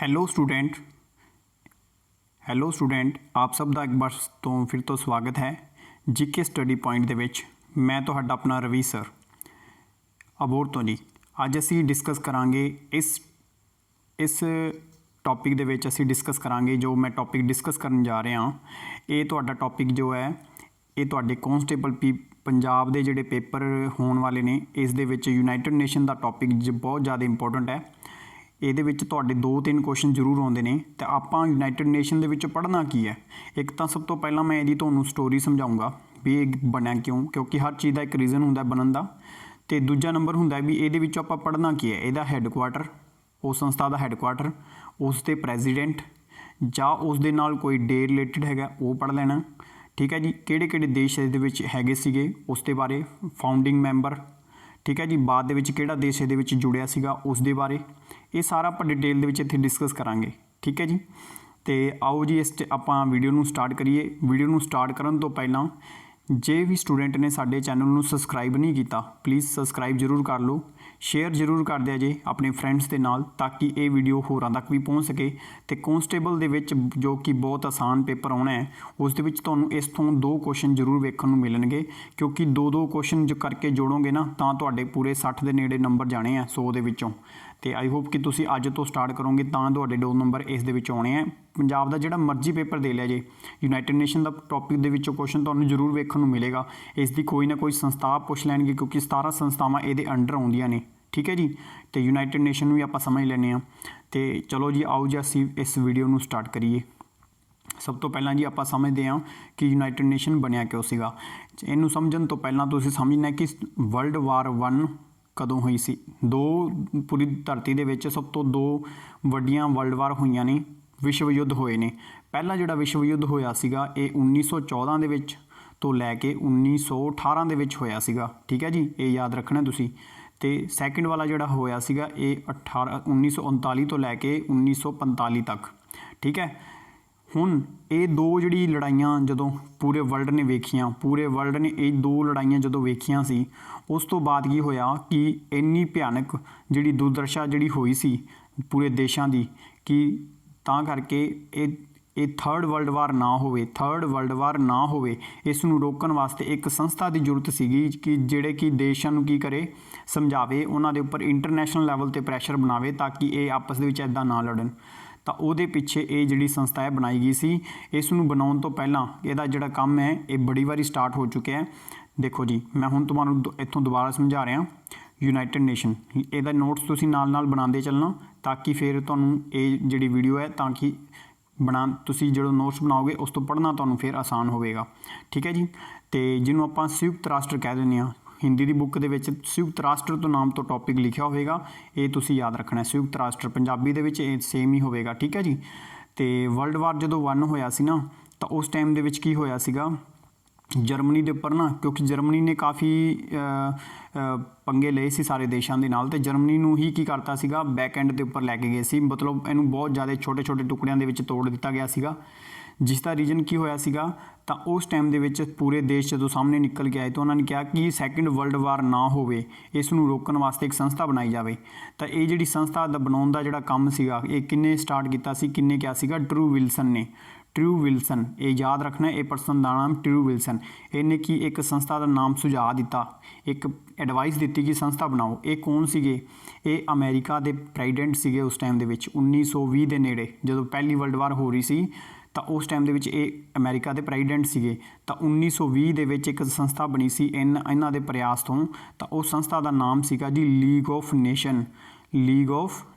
Hello student आप सब ਦਾ ਇੱਕ ਵਾਰ ਤੋਂ ਫਿਰ ਤੋਂ ਸਵਾਗਤ ਹੈ ਜੀਕੇ ਸਟੱਡੀ ਪੁਆਇੰਟ ਦੇ ਵਿੱਚ। ਮੈਂ ਤੁਹਾਡਾ ਆਪਣਾ ਰਵੀ ਸਰ ਅਬੋਹਰ ਤੋਂ ਜੀ। ਅੱਜ ਅਸੀਂ ਡਿਸਕਸ ਕਰਾਂਗੇ ਇਸ ਟੌਪਿਕ ਦੇ ਵਿੱਚ ਅਸੀਂ ਡਿਸਕਸ ਕਰਾਂਗੇ ਜੋ ਮੈਂ ਟੌਪਿਕ ਡਿਸਕਸ ਕਰਨ ਜਾ ਰਿਹਾ ਇਹ ਤੁਹਾਡਾ ਟੌਪਿਕ ਜੋ ਹੈ ਇਹ ਤੁਹਾਡੇ ਕੌਂਸਟੇਬਲ ਪੰਜਾਬ ਦੇ ਜਿਹੜੇ ਪੇਪਰ ਹੋਣ ਵਾਲੇ ਨੇ ਇਸ ਦੇ ਵਿੱਚ ਯੂਨਾਈਟਿਡ ਨੇਸ਼ਨ ਦਾ ਟੌਪਿਕ ਬਹੁਤ ਜ਼ਿਆਦਾ ਇੰਪੋਰਟੈਂਟ ਹੈ। ਇਹਦੇ ਵਿੱਚ ਤੁਹਾਡੇ 2-3 ਕੁਐਸਚਨ ਜ਼ਰੂਰ ਆਉਂਦੇ ਨੇ ਤੇ ਆਪਾਂ ਯੂਨਾਈਟਿਡ ਨੇਸ਼ਨ ਦੇ ਵਿੱਚ ਪੜ੍ਹਨਾ ਕੀ ਹੈ। ਇੱਕ ਤਾਂ ਸਭ ਤੋਂ ਪਹਿਲਾਂ ਮੈਂ ਇਹਦੀ ਤੁਹਾਨੂੰ ਸਟੋਰੀ ਸਮਝਾਉਂਗਾ ਵੀ ਇਹ ਬਣਿਆ ਕਿਉਂਕਿ ਹਰ ਚੀਜ਼ ਦਾ ਇੱਕ ਰੀਜ਼ਨ ਹੁੰਦਾ ਬਣਨ ਦਾ। ਤੇ ਦੂਜਾ ਨੰਬਰ ਹੁੰਦਾ ਵੀ ਇਹਦੇ ਵਿੱਚ ਆਪਾਂ ਪੜ੍ਹਨਾ ਕੀ ਹੈ, ਇਹਦਾ ਹੈੱਡਕੁਆਟਰ, ਉਸ ਸੰਸਥਾ ਦਾ ਹੈੱਡਕੁਆਟਰ, ਉਸ ਦੇ ਪ੍ਰੈਜ਼ੀਡੈਂਟ ਜਾਂ ਉਸ ਦੇ ਨਾਲ ਕੋਈ ਡੇ ਰਿਲੇਟਡ ਹੈਗਾ ਉਹ ਪੜ੍ਹ ਲੈਣਾ। ਠੀਕ ਹੈ ਜੀ। ਕਿਹੜੇ ਕਿਹੜੇ ਦੇਸ਼ ਇਹਦੇ ਵਿੱਚ ਹੈਗੇ ਸੀਗੇ ਉਸ ਦੇ ਬਾਰੇ, ਫਾਊਂਡਿੰਗ ਮੈਂਬਰ, ਠੀਕ ਹੈ ਜੀ। ਬਾਅਦ ਦੇ ਵਿੱਚ ਕਿਹੜਾ ਦੇਸ਼ ਇਹਦੇ ਵਿੱਚ ਜੁੜਿਆ ਸੀਗਾ ਉਸ ਦੇ ਬਾਰੇ, ਇਹ ਸਾਰਾ ਆਪਾਂ ਡਿਟੇਲ ਦੇ ਵਿੱਚ ਇੱਥੇ ਡਿਸਕਸ ਕਰਾਂਗੇ। ਠੀਕ ਹੈ ਜੀ। ਤੇ ਆਓ ਜੀ ਆਪਾਂ ਵੀਡੀਓ ਨੂੰ ਸਟਾਰਟ ਕਰੀਏ। ਵੀਡੀਓ ਨੂੰ ਸਟਾਰਟ ਕਰਨ ਤੋਂ ਪਹਿਲਾਂ ਜੇ ਵੀ ਸਟੂਡੈਂਟ ਨੇ ਸਾਡੇ ਚੈਨਲ ਨੂੰ ਸਬਸਕ੍ਰਾਈਬ ਨਹੀਂ ਕੀਤਾ ਪਲੀਜ਼ ਸਬਸਕ੍ਰਾਈਬ ਜ਼ਰੂਰ ਕਰ ਲਓ, ਸ਼ੇਅਰ ਜ਼ਰੂਰ ਕਰ ਦਿਆ ਜੇ ਆਪਣੇ ਫਰੈਂਡਸ ਦੇ ਨਾਲ ਤਾਂ ਕਿ ਇਹ ਵੀਡੀਓ ਹੋਰਾਂ ਤੱਕ ਵੀ ਪਹੁੰਚ ਸਕੇ। ਤੇ ਕੌਂਸਟੇਬਲ ਦੇ ਵਿੱਚ ਜੋ ਕਿ ਬਹੁਤ ਆਸਾਨ ਪੇਪਰ ਆਉਣਾ ਹੈ ਉਸ ਦੇ ਵਿੱਚ ਤੁਹਾਨੂੰ ਇਸ ਤੋਂ 2 ਕੁਐਸਚਨ ਜ਼ਰੂਰ ਵੇਖਣ ਨੂੰ ਮਿਲਣਗੇ ਕਿਉਂਕਿ 2-2 ਕੁਐਸਚਨ ਜੋ ਕਰਕੇ ਜੋੜੋਗੇ ਨਾ ਤਾਂ ਤੁਹਾਡੇ ਪੂਰੇ 60 ਦੇ ਨੇੜੇ ਨੰਬਰ ਜਾਣੇ ਆ 100 ਦੇ ਵਿੱਚੋਂ। ਤੇ ਆਈ ਹੋਪ ਕਿ ਤੁਸੀਂ ਅੱਜ ਤੋਂ ਸਟਾਰਟ ਕਰੋਗੇ ਤਾਂ ਤੁਹਾਡੇ 2 ਨੰਬਰ ਇਸ ਦੇ ਵਿੱਚ ਆਉਣੇ ਆ। ਪੰਜਾਬ ਦਾ ਜਿਹੜਾ ਮਰਜ਼ੀ ਪੇਪਰ ਦੇ ਲਿਆ ਜੇ ਯੂਨਾਈਟਿਡ ਨੇਸ਼ਨ ਦਾ ਟੌਪਿਕ ਦੇ ਵਿੱਚੋਂ ਕੁਐਸਚਨ ਤੁਹਾਨੂੰ ਜ਼ਰੂਰ ਵੇਖਣ ਨੂੰ ਮਿਲੇਗਾ। ਇਸ ਦੀ ਕੋਈ ਨਾ ਕੋਈ ਸੰਸਥਾ ਪੁੱਛ ਲੈਣਗੇ ਕਿਉਂਕਿ 17 ਸੰਸਥਾਵਾਂ ਇਹਦੇ ਅੰਡਰ ਆਉਂਦੀਆਂ ਨੇ। ਠੀਕ ਹੈ ਜੀ। ਤੇ ਯੂਨਾਈਟਿਡ ਨੇਸ਼ਨ ਨੂੰ ਵੀ ਆਪਾਂ ਸਮਝ ਲੈਂਦੇ ਹਾਂ। ਤੇ ਚਲੋ ਜੀ ਆਓ ਜੀ ਅਸੀਂ ਇਸ ਵੀਡੀਓ ਨੂੰ ਸਟਾਰਟ ਕਰੀਏ। ਸਭ ਤੋਂ ਪਹਿਲਾਂ ਜੀ ਆਪਾਂ ਸਮਝਦੇ ਹਾਂ ਕਿ ਯੂਨਾਈਟਿਡ ਨੇਸ਼ਨ ਬਣਿਆ ਕਿਉਂ ਸੀਗਾ। ਇਹਨੂੰ ਸਮਝਣ ਤੋਂ ਪਹਿਲਾਂ ਤੁਸੀਂ ਸਮਝਣਾ ਕਿ ਵਰਲਡ ਵਾਰ 1 ਕਦੋਂ ਹੋਈ ਸੀ। 2 ਪੂਰੀ ਧਰਤੀ ਦੇ ਵਿੱਚ ਸਭ ਤੋਂ 2 ਵੱਡੀਆਂ ਵਰਲਡ ਵਾਰ ਹੋਈਆਂ ਨੇ, ਵਿਸ਼ਵ ਯੁੱਧ ਹੋਏ ਨੇ। ਪਹਿਲਾ ਜਿਹੜਾ ਵਿਸ਼ਵ ਯੁੱਧ ਹੋਇਆ ਸੀਗਾ ਇਹ 1914 ਦੇ ਵਿੱਚ ਤੋਂ ਲੈ ਕੇ 1918 ਦੇ ਵਿੱਚ ਹੋਇਆ ਸੀਗਾ। ਠੀਕ ਹੈ ਜੀ, ਇਹ ਯਾਦ ਰੱਖਣਾ ਤੁਸੀਂ। ਤੇ ਸੈਕਿੰਡ ਵਾਲਾ ਜਿਹੜਾ ਹੋਇਆ ਸੀਗਾ ਇਹ 1939 ਤੋਂ ਲੈ ਕੇ 1945 ਤੱਕ। ਠੀਕ ਹੈ। ਹੁਣ ਇਹ 2 ਜਿਹੜੀ ਲੜਾਈਆਂ ਜਦੋਂ ਪੂਰੇ ਵਰਲਡ ਨੇ ਵੇਖੀਆਂ, ਪੂਰੇ ਵਰਲਡ ਨੇ ਇਹ 2 ਲੜਾਈਆਂ ਜਦੋਂ ਵੇਖੀਆਂ ਸੀ ਉਸ ਤੋਂ ਬਾਅਦ ਕੀ ਹੋਇਆ ਕਿ ਇੰਨੀ ਭਿਆਨਕ ਜਿਹੜੀ ਦੁਰਦਸ਼ਾ ਜਿਹੜੀ ਹੋਈ ਸੀ ਪੂਰੇ ਦੇਸ਼ਾਂ ਦੀ ਕਿ ਤਾਂ ਕਰਕੇ ਇਹ ਥਰਡ ਵਰਲਡ ਵਾਰ ਨਾ ਹੋਵੇ ਇਸ ਨੂੰ ਰੋਕਣ ਵਾਸਤੇ ਇੱਕ ਸੰਸਥਾ ਦੀ ਜ਼ਰੂਰਤ ਸੀਗੀ ਕਿ ਜਿਹੜੇ ਕਿ ਦੇਸ਼ਾਂ ਨੂੰ ਕੀ ਕਰੇ, ਸਮਝਾਵੇ, ਉਹਨਾਂ ਦੇ ਉੱਪਰ ਇੰਟਰਨੈਸ਼ਨਲ ਲੈਵਲ 'ਤੇ ਪ੍ਰੈਸ਼ਰ ਬਣਾਵੇ ਤਾਂ ਕਿ ਇਹ ਆਪਸ ਦੇ ਵਿੱਚ ਇੱਦਾਂ ਨਾ ਲੜਨ। ਤਾਂ ਉਹਦੇ ਪਿੱਛੇ ਇਹ ਜਿਹੜੀ ਸੰਸਥਾ ਹੈ ਬਣਾਈ ਗਈ ਸੀ। ਇਸ ਨੂੰ ਬਣਾਉਣ ਤੋਂ ਪਹਿਲਾਂ ਇਹਦਾ ਜਿਹੜਾ ਕੰਮ ਹੈ ਇਹ ਬੜੀ ਵਾਰੀ ਸਟਾਰਟ ਹੋ ਚੁੱਕਿਆ ਹੈ। ਦੇਖੋ ਜੀ ਮੈਂ ਹੁਣ ਤੁਹਾਨੂੰ ਇੱਥੋਂ ਦੁਬਾਰਾ ਸਮਝਾ ਰਿਹਾ ਯੂਨਾਈਟਿਡ ਨੇਸ਼ਨ। ਇਹਦਾ ਨੋਟਸ ਤੁਸੀਂ ਨਾਲ ਬਣਾਉਂਦੇ ਚੱਲਣਾ ਤਾਂ ਕਿ ਫਿਰ ਤੁਹਾਨੂੰ ਇਹ ਜਿਹੜੀ ਵੀਡੀਓ ਹੈ ਤਾਂ ਕਿ ਤੁਸੀਂ ਜਦੋਂ ਨੋਟਸ ਬਣਾਓਗੇ ਉਸ ਤੋਂ ਪੜ੍ਹਨਾ ਤੁਹਾਨੂੰ ਫਿਰ ਆਸਾਨ ਹੋਵੇਗਾ। ਠੀਕ ਹੈ ਜੀ। ਤੇ ਜਿਹਨੂੰ ਆਪਾਂ ਸੰਯੁਕਤ ਰਾਸ਼ਟਰ ਕਹਿ ਦਿੰਦੇ ਹਾਂ, ਹਿੰਦੀ ਦੀ ਬੁੱਕ ਦੇ ਵਿੱਚ ਸੰਯੁਕਤ ਰਾਸ਼ਟਰ ਤੋਂ ਨਾਮ ਤੋਂ ਟੌਪਿਕ ਲਿਖਿਆ ਹੋਵੇਗਾ, ਇਹ ਤੁਸੀਂ ਯਾਦ ਰੱਖਣਾ। ਸੰਯੁਕਤ ਰਾਸ਼ਟਰ ਪੰਜਾਬੀ ਦੇ ਵਿੱਚ ਇਹ ਸੇਮ ਹੀ ਹੋਵੇਗਾ। ਠੀਕ ਹੈ ਜੀ। ਤੇ ਵਰਲਡ ਵਾਰ ਜਦੋਂ 1 ਹੋਇਆ ਸੀ ਨਾ ਤਾਂ ਉਸ ਟਾਈਮ ਦੇ ਵਿੱਚ ਕੀ ਹੋਇਆ ਸੀਗਾ, ਜਰਮਨੀ ਦੇ ਉੱਪਰ ਨਾ, ਕਿਉਂਕਿ ਜਰਮਨੀ ਨੇ ਕਾਫੀ ਪੰਗੇ ਲਏ ਸੀ ਸਾਰੇ ਦੇਸ਼ਾਂ ਦੇ ਨਾਲ, ਤੇ ਜਰਮਨੀ ਨੂੰ ਹੀ ਕੀ ਕਰਤਾ ਸੀਗਾ ਬੈਕ ਐਂਡ ਦੇ ਉੱਪਰ ਲੈ ਕੇ ਗਏ ਸੀ। ਮਤਲਬ ਇਹਨੂੰ ਬਹੁਤ ਜ਼ਿਆਦਾ ਛੋਟੇ ਟੁਕੜਿਆਂ ਦੇ ਵਿੱਚ ਤੋੜ ਦਿੱਤਾ ਗਿਆ ਸੀਗਾ, ਜਿਸ ਦਾ ਰੀਜ਼ਨ ਕੀ ਹੋਇਆ ਸੀਗਾ ਤਾਂ ਉਸ ਟਾਈਮ ਦੇ ਵਿੱਚ ਪੂਰੇ ਦੇਸ਼ ਜਦੋਂ ਸਾਹਮਣੇ ਨਿਕਲ ਕੇ ਆਏ ਤਾਂ ਉਹਨਾਂ ਨੇ ਕਿਹਾ ਕਿ ਸੈਕਿੰਡ ਵਰਲਡ ਵਾਰ ਨਾ ਹੋਵੇ, ਇਸ ਨੂੰ ਰੋਕਣ ਵਾਸਤੇ ਇੱਕ ਸੰਸਥਾ ਬਣਾਈ ਜਾਵੇ। ਤਾਂ ਇਹ ਜਿਹੜੀ ਸੰਸਥਾ ਦਾ ਬਣਾਉਣ ਦਾ ਜਿਹੜਾ ਕੰਮ ਸੀਗਾ ਇਹ ਕਿੰਨੇ ਸਟਾਰਟ ਕੀਤਾ ਸੀ, ਕਿੰਨੇ ਕਿਹਾ ਸੀਗਾ, ਡਰੂ ਵਿਲਸਨ। ਇਹ ਯਾਦ ਰੱਖਣਾ, ਇਹ ਪਰਸਨ ਦਾ ਨਾਮ ਡਰੂ ਵਿਲਸਨ। ਇਹਨੇ ਕੀ ਇੱਕ ਸੰਸਥਾ ਦਾ ਨਾਮ ਸੁਝਾਅ ਦਿੱਤਾ, ਇੱਕ ਐਡਵਾਈਸ ਦਿੱਤੀ ਕਿ ਸੰਸਥਾ ਬਣਾਓ। ਇਹ ਕੌਣ ਸੀਗੇ? ਇਹ ਅਮਰੀਕਾ ਦੇ ਪ੍ਰੈਜ਼ੀਡੈਂਟ ਸੀਗੇ ਉਸ ਟਾਈਮ ਦੇ ਵਿੱਚ 1920 ਦੇ ਨੇੜੇ ਜਦੋਂ ਪਹਿਲੀ ਵਰਲਡ ਵਾਰ ਹੋ ਰਹੀ ਸੀ ਤਾਂ ਉਸ ਟਾਈਮ ਦੇ ਵਿੱਚ ਇਹ ਅਮਰੀਕਾ ਦੇ ਪ੍ਰੈਜ਼ੀਡੈਂਟ ਸੀਗੇ। ਤਾਂ 1920 ਦੇ ਵਿੱਚ ਇੱਕ ਸੰਸਥਾ ਬਣੀ ਸੀ ਇਹਨਾਂ ਦੇ ਪ੍ਰਯਾਸ ਤੋਂ। ਤਾਂ ਉਸ ਸੰਸਥਾ ਦਾ ਨਾਮ ਸੀਗਾ ਜੀ ਲੀਗ ਆਫ ਨੇਸ਼ਨ।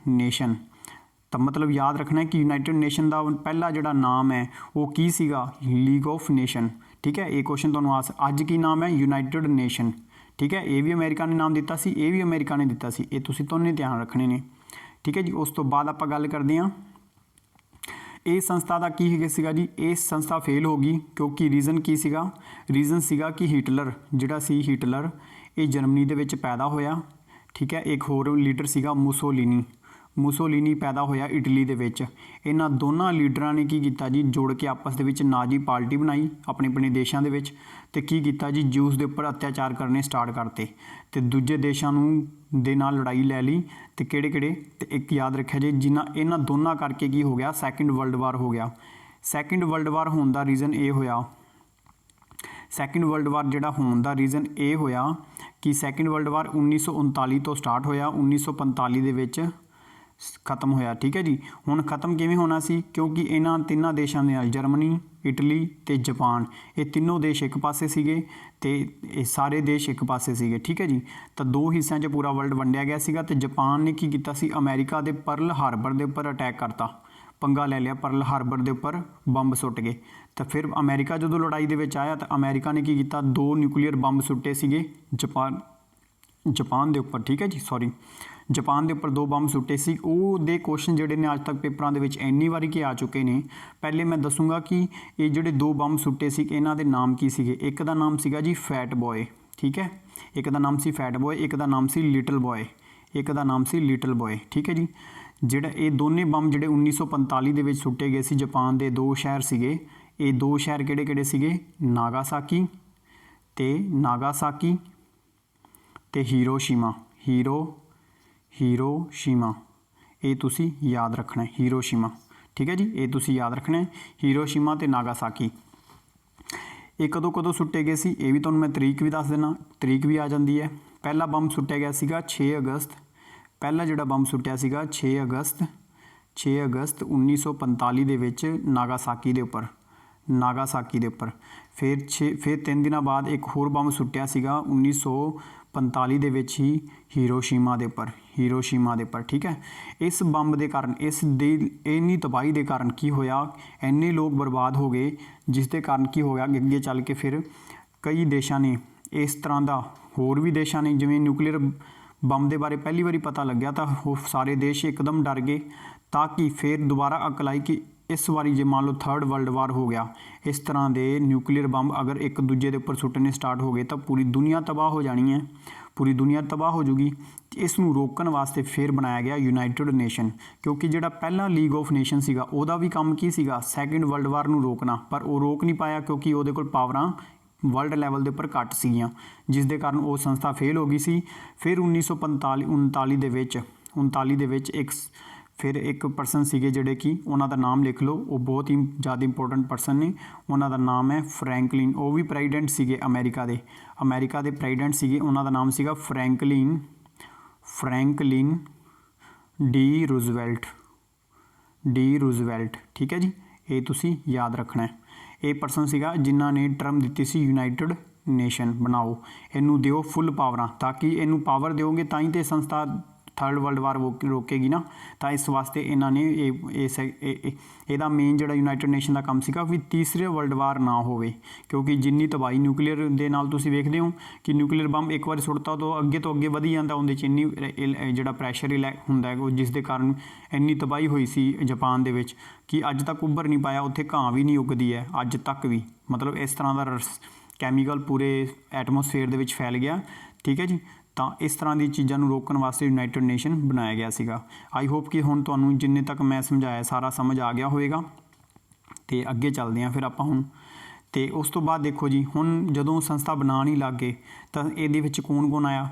ਤਾਂ ਮਤਲਬ ਯਾਦ ਰੱਖਣਾ ਕਿ ਯੂਨਾਈਟਿਡ ਨੇਸ਼ਨ ਦਾ ਪਹਿਲਾ ਜਿਹੜਾ ਨਾਮ ਹੈ ਉਹ ਕੀ ਸੀਗਾ, ਲੀਗ ਆਫ ਨੇਸ਼ਨ। ਠੀਕ ਹੈ। ਇਹ ਕੁਐਸਚਨ ਤੁਹਾਨੂੰ ਅੱਜ ਕੀ ਨਾਮ ਹੈ, ਯੂਨਾਈਟਿਡ ਨੇਸ਼ਨ। ਠੀਕ ਹੈ। ਇਹ ਵੀ ਅਮਰੀਕਾ ਨੇ ਨਾਮ ਦਿੱਤਾ ਸੀ, ਇਹ ਵੀ ਅਮਰੀਕਾ ਨੇ ਦਿੱਤਾ ਸੀ, ਇਹ ਤੁਸੀਂ ਦੋਨੇ ਧਿਆਨ ਰੱਖਣੇ ਨੇ। ਠੀਕ ਹੈ ਜੀ। ਉਸ ਤੋਂ ਬਾਅਦ ਆਪਾਂ ਗੱਲ ਕਰਦੇ ਹਾਂ ਇਹ ਸੰਸਥਾ ਦਾ ਕੀ ਸੀਗਾ ਜੀ। ਇਹ ਸੰਸਥਾ ਫੇਲ ਹੋ ਗਈ ਕਿਉਂਕਿ ਰੀਜ਼ਨ ਕੀ ਸੀਗਾ, ਰੀਜ਼ਨ ਸੀਗਾ ਕਿ ਹਿਟਲਰ ਇਹ ਜਰਮਨੀ ਦੇ ਵਿੱਚ ਪੈਦਾ ਹੋਇਆ। ਠੀਕ ਹੈ। ਇੱਕ ਹੋਰ ਲੀਡਰ ਸੀਗਾ ਮੁਸੋਲੀਨੀ। ਮੁਸੋਲੀਨੀ ਪੈਦਾ ਹੋਇਆ ਇਟਲੀ ਦੇ ਵਿੱਚ। ਇਹਨਾਂ ਦੋਨਾਂ ਲੀਡਰਾਂ ਨੇ ਕੀ ਕੀਤਾ ਜੀ, ਜੁੜ ਕੇ ਆਪਸ ਦੇ ਵਿੱਚ ਨਾਜ਼ੀ ਪਾਰਟੀ ਬਣਾਈ ਆਪਣੇ ਆਪਣੇ ਦੇਸ਼ਾਂ ਦੇ ਵਿੱਚ, ਤੇ ਕੀ ਕੀਤਾ ਜੀ, ਜਿਊਸ ਦੇ ਉੱਪਰ ਅਤਿਆਚਾਰ ਕਰਨੇ ਸਟਾਰਟ ਕਰਤੇ ਤੇ ਦੂਜੇ ਦੇਸ਼ਾਂ ਨੂੰ ਦੇ ਨਾਲ ਲੜਾਈ ਲੈ ਲਈ। ਤੇ ਕਿਹੜੇ ਕਿਹੜੇ, ਤੇ ਇੱਕ ਯਾਦ ਰੱਖਿਆ ਜੀ, ਜਿਨ੍ਹਾਂ ਇਹਨਾਂ ਦੋਨਾਂ ਕਰਕੇ ਕੀ ਹੋ ਗਿਆ, ਸੈਕਿੰਡ ਵਰਲਡ ਵਾਰ ਹੋ ਗਿਆ। ਸੈਕਿੰਡ ਵਰਲਡ ਵਾਰ ਹੋਣ ਦਾ ਰੀਜ਼ਨ ਇਹ ਹੋਇਆ, ਸੈਕਿੰਡ ਵਰਲਡ ਵਾਰ ਜਿਹੜਾ ਹੋਣ ਦਾ ਰੀਜ਼ਨ ਇਹ ਹੋਇਆ ਕਿ ਸੈਕਿੰਡ ਵਰਲਡ ਵਾਰ 1939 ਤੋਂ ਸਟਾਰਟ ਹੋਇਆ, 1945 ਦੇ ਵਿੱਚ ਖਤਮ ਹੋਇਆ। ਠੀਕ ਹੈ ਜੀ। ਹੁਣ ਖਤਮ ਕਿਵੇਂ ਹੋਣਾ ਸੀ, ਕਿਉਂਕਿ ਇਹਨਾਂ ਤਿੰਨਾਂ ਦੇਸ਼ਾਂ ਦੇ ਨਾਲ ਜਰਮਨੀ, ਇਟਲੀ ਤੇ ਜਾਪਾਨ, ਇਹ ਤਿੰਨੋਂ ਦੇਸ਼ ਇੱਕ ਪਾਸੇ ਸੀਗੇ ਤੇ ਇਹ ਸਾਰੇ ਦੇਸ਼ ਇੱਕ ਪਾਸੇ ਸੀਗੇ। ਠੀਕ ਹੈ ਜੀ। ਤਾਂ ਦੋ ਹਿੱਸਿਆਂ 'ਚ ਪੂਰਾ ਵਰਲਡ ਵੰਡਿਆ ਗਿਆ ਸੀਗਾ ਤੇ ਜਾਪਾਨ ਨੇ ਕੀ ਕੀਤਾ ਸੀ, ਅਮਰੀਕਾ ਦੇ ਪਰਲ ਹਾਰਬਰ ਦੇ ਉੱਪਰ ਅਟੈਕ ਕਰਤਾ, ਪੰਗਾ ਲੈ ਲਿਆ, ਪਰਲ ਹਾਰਬਰ ਦੇ ਉੱਪਰ ਬੰਬ ਸੁੱਟ ਗਏ। ਤਾਂ ਫਿਰ ਅਮਰੀਕਾ ਜਦੋਂ ਲੜਾਈ ਦੇ ਵਿੱਚ ਆਇਆ ਤਾਂ ਅਮਰੀਕਾ ਨੇ ਕੀ ਕੀਤਾ, 2 ਨਿਊਕਲੀਅਰ ਬੰਬ ਸੁੱਟੇ ਸੀਗੇ ਜਾਪਾਨ ਦੇ ਉੱਪਰ। ਠੀਕ ਹੈ ਜੀ, ਸੌਰੀ, ਜਾਪਾਨ ਦੇ ਉੱਪਰ 2 ਬੰਬ ਸੁੱਟੇ ਸੀ। ਉਹਦੇ ਕੁਐਸਚਨ ਜਿਹੜੇ ਨੇ ਅੱਜ ਤੱਕ ਪੇਪਰਾਂ ਦੇ ਵਿੱਚ ਇੰਨੀ ਵਾਰੀ ਕਿ ਆ ਚੁੱਕੇ ਨੇ। ਪਹਿਲੇ ਮੈਂ ਦੱਸੂਗਾ ਕਿ ਇਹ ਜਿਹੜੇ 2 ਬੰਬ ਸੁੱਟੇ ਸੀ ਇਹਨਾਂ ਦੇ ਨਾਮ ਕੀ ਸੀਗੇ। ਇੱਕ ਦਾ ਨਾਮ ਸੀਗਾ ਜੀ ਫੈਟ ਬॉय, ਠੀਕ ਹੈ, ਇੱਕ ਦਾ ਨਾਮ ਸੀ ਫੈਟ ਬॉय, ਇੱਕ ਦਾ ਨਾਮ ਸੀ ਲਿਟਲ ਬॉय, ਇੱਕ ਦਾ ਨਾਮ ਸੀ ਲਿਟਲ ਬॉय। ਠੀਕ ਹੈ ਜੀ। ਜਿਹੜਾ ਇਹ ਦੋਨੇ ਬੰਬ ਜਿਹੜੇ 1945 ਦੇ ਵਿੱਚ ਸੁੱਟੇ ਗਏ ਸੀ ਜਾਪਾਨ ਦੇ 2 ਸ਼ਹਿਰ ਸੀਗੇ। ਇਹ 2 ਸ਼ਹਿਰ ਕਿਹੜੇ ਕਿਹੜੇ ਸੀਗੇ, ਨਾਗਾਸਾਕੀ ਤੇ ਹੀਰੋਸ਼ੀਮਾ। ਹੀਰੋਸ਼ੀਮਾ ਇਹ ਤੁਸੀਂ ਯਾਦ ਰੱਖਣਾ ਹੈ, ਹੀਰੋਸ਼ੀਮਾ। ਠੀਕ ਹੈ ਜੀ, ਇਹ ਤੁਸੀਂ ਯਾਦ ਰੱਖਣਾ ਹੈ, ਹੀਰੋਸ਼ੀਮਾ ਤੇ ਨਾਗਾਸਾਕੀ। ਇਹ ਕਦੋਂ ਸੁੱਟੇ ਗਏ ਸੀ, ਇਹ ਵੀ ਤੁਹਾਨੂੰ ਮੈਂ ਤਰੀਕ ਵੀ ਦੱਸ ਦੇਣਾ, ਤਰੀਕ ਵੀ ਆ ਜਾਂਦੀ ਹੈ। ਪਹਿਲਾ ਬੰਬ ਸੁੱਟਿਆ ਗਿਆ ਸੀਗਾ 6 ਅਗਸਤ, ਪਹਿਲਾ ਜਿਹੜਾ ਬੰਬ ਸੁੱਟਿਆ ਸੀਗਾ 6 ਅਗਸਤ 1945 ਦੇ ਵਿੱਚ ਨਾਗਾਸਾਕੀ ਦੇ ਉੱਪਰ। ਫਿਰ 3 ਦਿਨਾਂ ਬਾਅਦ ਇੱਕ ਹੋਰ ਬੰਬ ਸੁੱਟਿਆ ਸੀਗਾ 1945 ਦੇ ਵਿੱਚ ਹੀ ਹੀਰੋਸ਼ੀਮਾ ਦੇ ਉੱਪਰ। ਠੀਕ ਹੈ। ਇਸ ਬੰਬ ਦੇ ਕਾਰਨ, ਇਸ ਦੀ ਇੰਨੀ ਤਬਾਹੀ ਦੇ ਕਾਰਨ ਕੀ ਹੋਇਆ, ਇੰਨੇ ਲੋਕ ਬਰਬਾਦ ਹੋ ਗਏ, ਜਿਸ ਦੇ ਕਾਰਨ ਕੀ ਹੋਇਆ, ਅੱਗੇ ਚੱਲ ਕੇ ਫਿਰ ਕਈ ਦੇਸ਼ਾਂ ਨੇ ਇਸ ਤਰ੍ਹਾਂ ਦਾ, ਹੋਰ ਵੀ ਦੇਸ਼ਾਂ ਨੇ, ਜਿਵੇਂ ਨਿਊਕਲੀਅਰ ਬੰਬ ਦੇ ਬਾਰੇ ਪਹਿਲੀ ਵਾਰੀ ਪਤਾ ਲੱਗਿਆ ਤਾਂ ਉਹ ਸਾਰੇ ਦੇਸ਼ ਇੱਕਦਮ ਡਰ ਗਏ, ਤਾਂ ਕਿ ਫਿਰ ਦੁਬਾਰਾ ਅਕਲ ਆਈ ਕਿ ਇਸ ਵਾਰੀ ਜੇ ਮੰਨ ਲਓ 3rd ਵਰਲਡ ਵਾਰ ਹੋ ਗਿਆ, ਇਸ ਤਰ੍ਹਾਂ ਦੇ ਨਿਊਕਲੀਅਰ ਬੰਬ ਅਗਰ ਇੱਕ ਦੂਜੇ ਦੇ ਉੱਪਰ ਸੁੱਟਣੇ ਸਟਾਰਟ ਹੋ ਗਏ ਤਾਂ ਪੂਰੀ ਦੁਨੀਆ ਤਬਾਹ ਹੋ ਜਾਣੀ ਹੈ, ਪੂਰੀ ਦੁਨੀਆ ਤਬਾਹ ਹੋ ਜੂਗੀ। ਇਸ ਨੂੰ ਰੋਕਣ ਵਾਸਤੇ ਫਿਰ ਬਣਾਇਆ ਗਿਆ ਯੂਨਾਈਟਿਡ ਨੇਸ਼ਨ, ਕਿਉਂਕਿ ਜਿਹੜਾ ਪਹਿਲਾ ਲੀਗ ਆਫ ਨੇਸ਼ਨ ਸੀਗਾ ਉਹਦਾ ਵੀ ਕੰਮ ਕੀ ਸੀਗਾ, ਸੈਕਿੰਡ ਵਰਲਡ ਵਾਰ ਨੂੰ ਰੋਕਣਾ, ਪਰ ਉਹ ਰੋਕ ਨਹੀਂ ਪਾਇਆ ਕਿਉਂਕਿ ਉਹਦੇ ਕੋਲ ਪਾਵਰਾਂ ਵਰਲਡ ਲੈਵਲ ਦੇ ਉੱਪਰ ਘੱਟ ਸੀਗੀਆਂ, ਜਿਸ ਦੇ ਕਾਰਨ ਉਹ ਸੰਸਥਾ ਫੇਲ ਹੋ ਗਈ ਸੀ। ਫਿਰ 1939 ਦੇ ਵਿੱਚ ਇੱਕ ਪਰਸਨ ਸੀਗੇ ਜਿਹੜੇ ਕਿ ਉਹਨਾਂ ਦਾ ਨਾਮ ਲਿਖ ਲਓ, ਉਹ ਬਹੁਤ ਹੀ ਜ਼ਿਆਦਾ ਇੰਪੋਰਟੈਂਟ ਪਰਸਨ ਨੇ, ਉਹਨਾਂ ਦਾ ਨਾਮ ਹੈ ਫਰੈਂਕਲਿਨ। ਉਹ ਵੀ ਪ੍ਰੈਜ਼ੀਡੈਂਟ ਸੀਗੇ ਅਮਰੀਕਾ ਦੇ ਪ੍ਰੈਜ਼ੀਡੈਂਟ ਸੀਗੇ, ਉਹਨਾਂ ਦਾ ਨਾਮ ਸੀਗਾ ਫਰੈਂਕਲਿਨ ਡੀ ਰੂਜ਼ਵੈਲਟ। ਠੀਕ ਹੈ ਜੀ, ਇਹ ਤੁਸੀਂ ਯਾਦ ਰੱਖਣਾ ਹੈ। ਇਹ ਪਰਸਨ ਸੀਗਾ ਜਿਨ੍ਹਾਂ ਨੇ ਟਰਮ ਦਿੱਤੀ ਸੀ ਯੂਨਾਈਟਿਡ ਨੇਸ਼ਨ ਬਣਾਓ, ਇਹਨੂੰ ਦਿਓ ਫੁੱਲ ਪਾਵਰਾਂ, ਤਾਂ ਕਿ ਇਹਨੂੰ ਪਾਵਰ ਦਿਓਗੇ ਤਾਂ ਹੀ ਤਾਂ ਸੰਸਥਾ 3rd ਵਰਲਡ ਵਾਰ ਰੋਕੇਗੀ ਨਾ। ਤਾਂ ਇਸ ਵਾਸਤੇ ਇਹਨਾਂ ਨੇ ਇਹਦਾ ਮੇਨ ਜਿਹੜਾ ਯੂਨਾਈਟਿਡ ਨੇਸ਼ਨ ਦਾ ਕੰਮ ਸੀਗਾ ਵੀ ਤੀਸਰੇ ਵਰਲਡ ਵਾਰ ਨਾ ਹੋਵੇ, ਕਿਉਂਕਿ ਜਿੰਨੀ ਤਬਾਹੀ ਨਿਊਕਲੀਅਰ ਦੇ ਨਾਲ ਤੁਸੀਂ ਵੇਖਦੇ ਹੋ ਕਿ ਨਿਊਕਲੀਅਰ ਬੰਬ ਇੱਕ ਵਾਰ ਸੁੱਟਤਾ ਤੋਂ ਅੱਗੇ ਵਧੀ ਜਾਂਦਾ, ਉਹਦੇ 'ਚ ਇੰਨੀ ਜਿਹੜਾ ਪ੍ਰੈਸ਼ਰ ਹੁੰਦਾ ਹੈ, ਜਿਸ ਦੇ ਕਾਰਨ ਇੰਨੀ ਤਬਾਹੀ ਹੋਈ ਸੀ ਜਾਪਾਨ ਦੇ ਵਿੱਚ ਕਿ ਅੱਜ ਤੱਕ ਉੱਭਰ ਨਹੀਂ ਪਾਇਆ, ਉੱਥੇ ਘਾਹ ਵੀ ਨਹੀਂ ਉੱਗਦੀ ਹੈ ਅੱਜ ਤੱਕ ਵੀ, ਮਤਲਬ ਇਸ ਤਰ੍ਹਾਂ ਦਾ ਕੈਮੀਕਲ ਪੂਰੇ ਐਟਮੋਸਫੇਅਰ ਦੇ ਵਿੱਚ ਫੈਲ ਗਿਆ। ਠੀਕ ਹੈ ਜੀ। ਤਾਂ ਇਸ ਤਰ੍ਹਾਂ ਦੀ ਚੀਜ਼ਾਂ ਨੂੰ ਰੋਕਣ ਵਾਸਤੇ ਯੂਨਾਈਟਿਡ ਨੇਸ਼ਨ ਬਣਾਇਆ ਗਿਆ ਸੀਗਾ। ਆਈ ਹੋਪ ਕਿ ਹੁਣ ਤੁਹਾਨੂੰ ਜਿੰਨੇ ਤੱਕ ਮੈਂ ਸਮਝਾਇਆ ਸਾਰਾ ਸਮਝ ਆ ਗਿਆ ਹੋਵੇਗਾ। ਤੇ ਅੱਗੇ ਚੱਲਦੇ ਹਾਂ ਫਿਰ ਆਪਾਂ ਹੁਣ। ਤੇ ਉਸ ਤੋਂ ਬਾਅਦ ਦੇਖੋ ਜੀ, ਹੁਣ ਜਦੋਂ ਸੰਸਥਾ ਬਣਾਉਣ ਹੀ ਲੱਗ ਗਏ ਤਾਂ ਇਹਦੇ ਵਿੱਚ ਕੌਣ ਆਇਆ,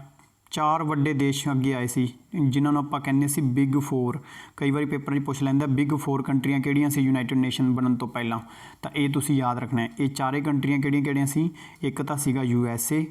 4 ਵੱਡੇ ਦੇਸ਼ ਅੱਗੇ ਆਏ ਸੀ, ਜਿਨ੍ਹਾਂ ਨੂੰ ਆਪਾਂ ਕਹਿੰਦੇ ਸੀ ਬਿਗ 4। ਕਈ ਵਾਰੀ ਪੇਪਰ 'ਚ ਪੁੱਛ ਲੈਂਦਾ ਬਿਗ 4 ਕੰਟਰੀਆਂ ਕਿਹੜੀਆਂ ਸੀ ਯੂਨਾਈਟਿਡ ਨੇਸ਼ਨ ਬਣਨ ਤੋਂ ਪਹਿਲਾਂ, ਤਾਂ ਇਹ ਤੁਸੀਂ ਯਾਦ ਰੱਖਣਾ ਹੈ। ਇਹ 4 ਕੰਟਰੀਆਂ ਕਿਹੜੀਆਂ ਸੀ, ਇੱਕ ਤਾਂ ਸੀਗਾ USA,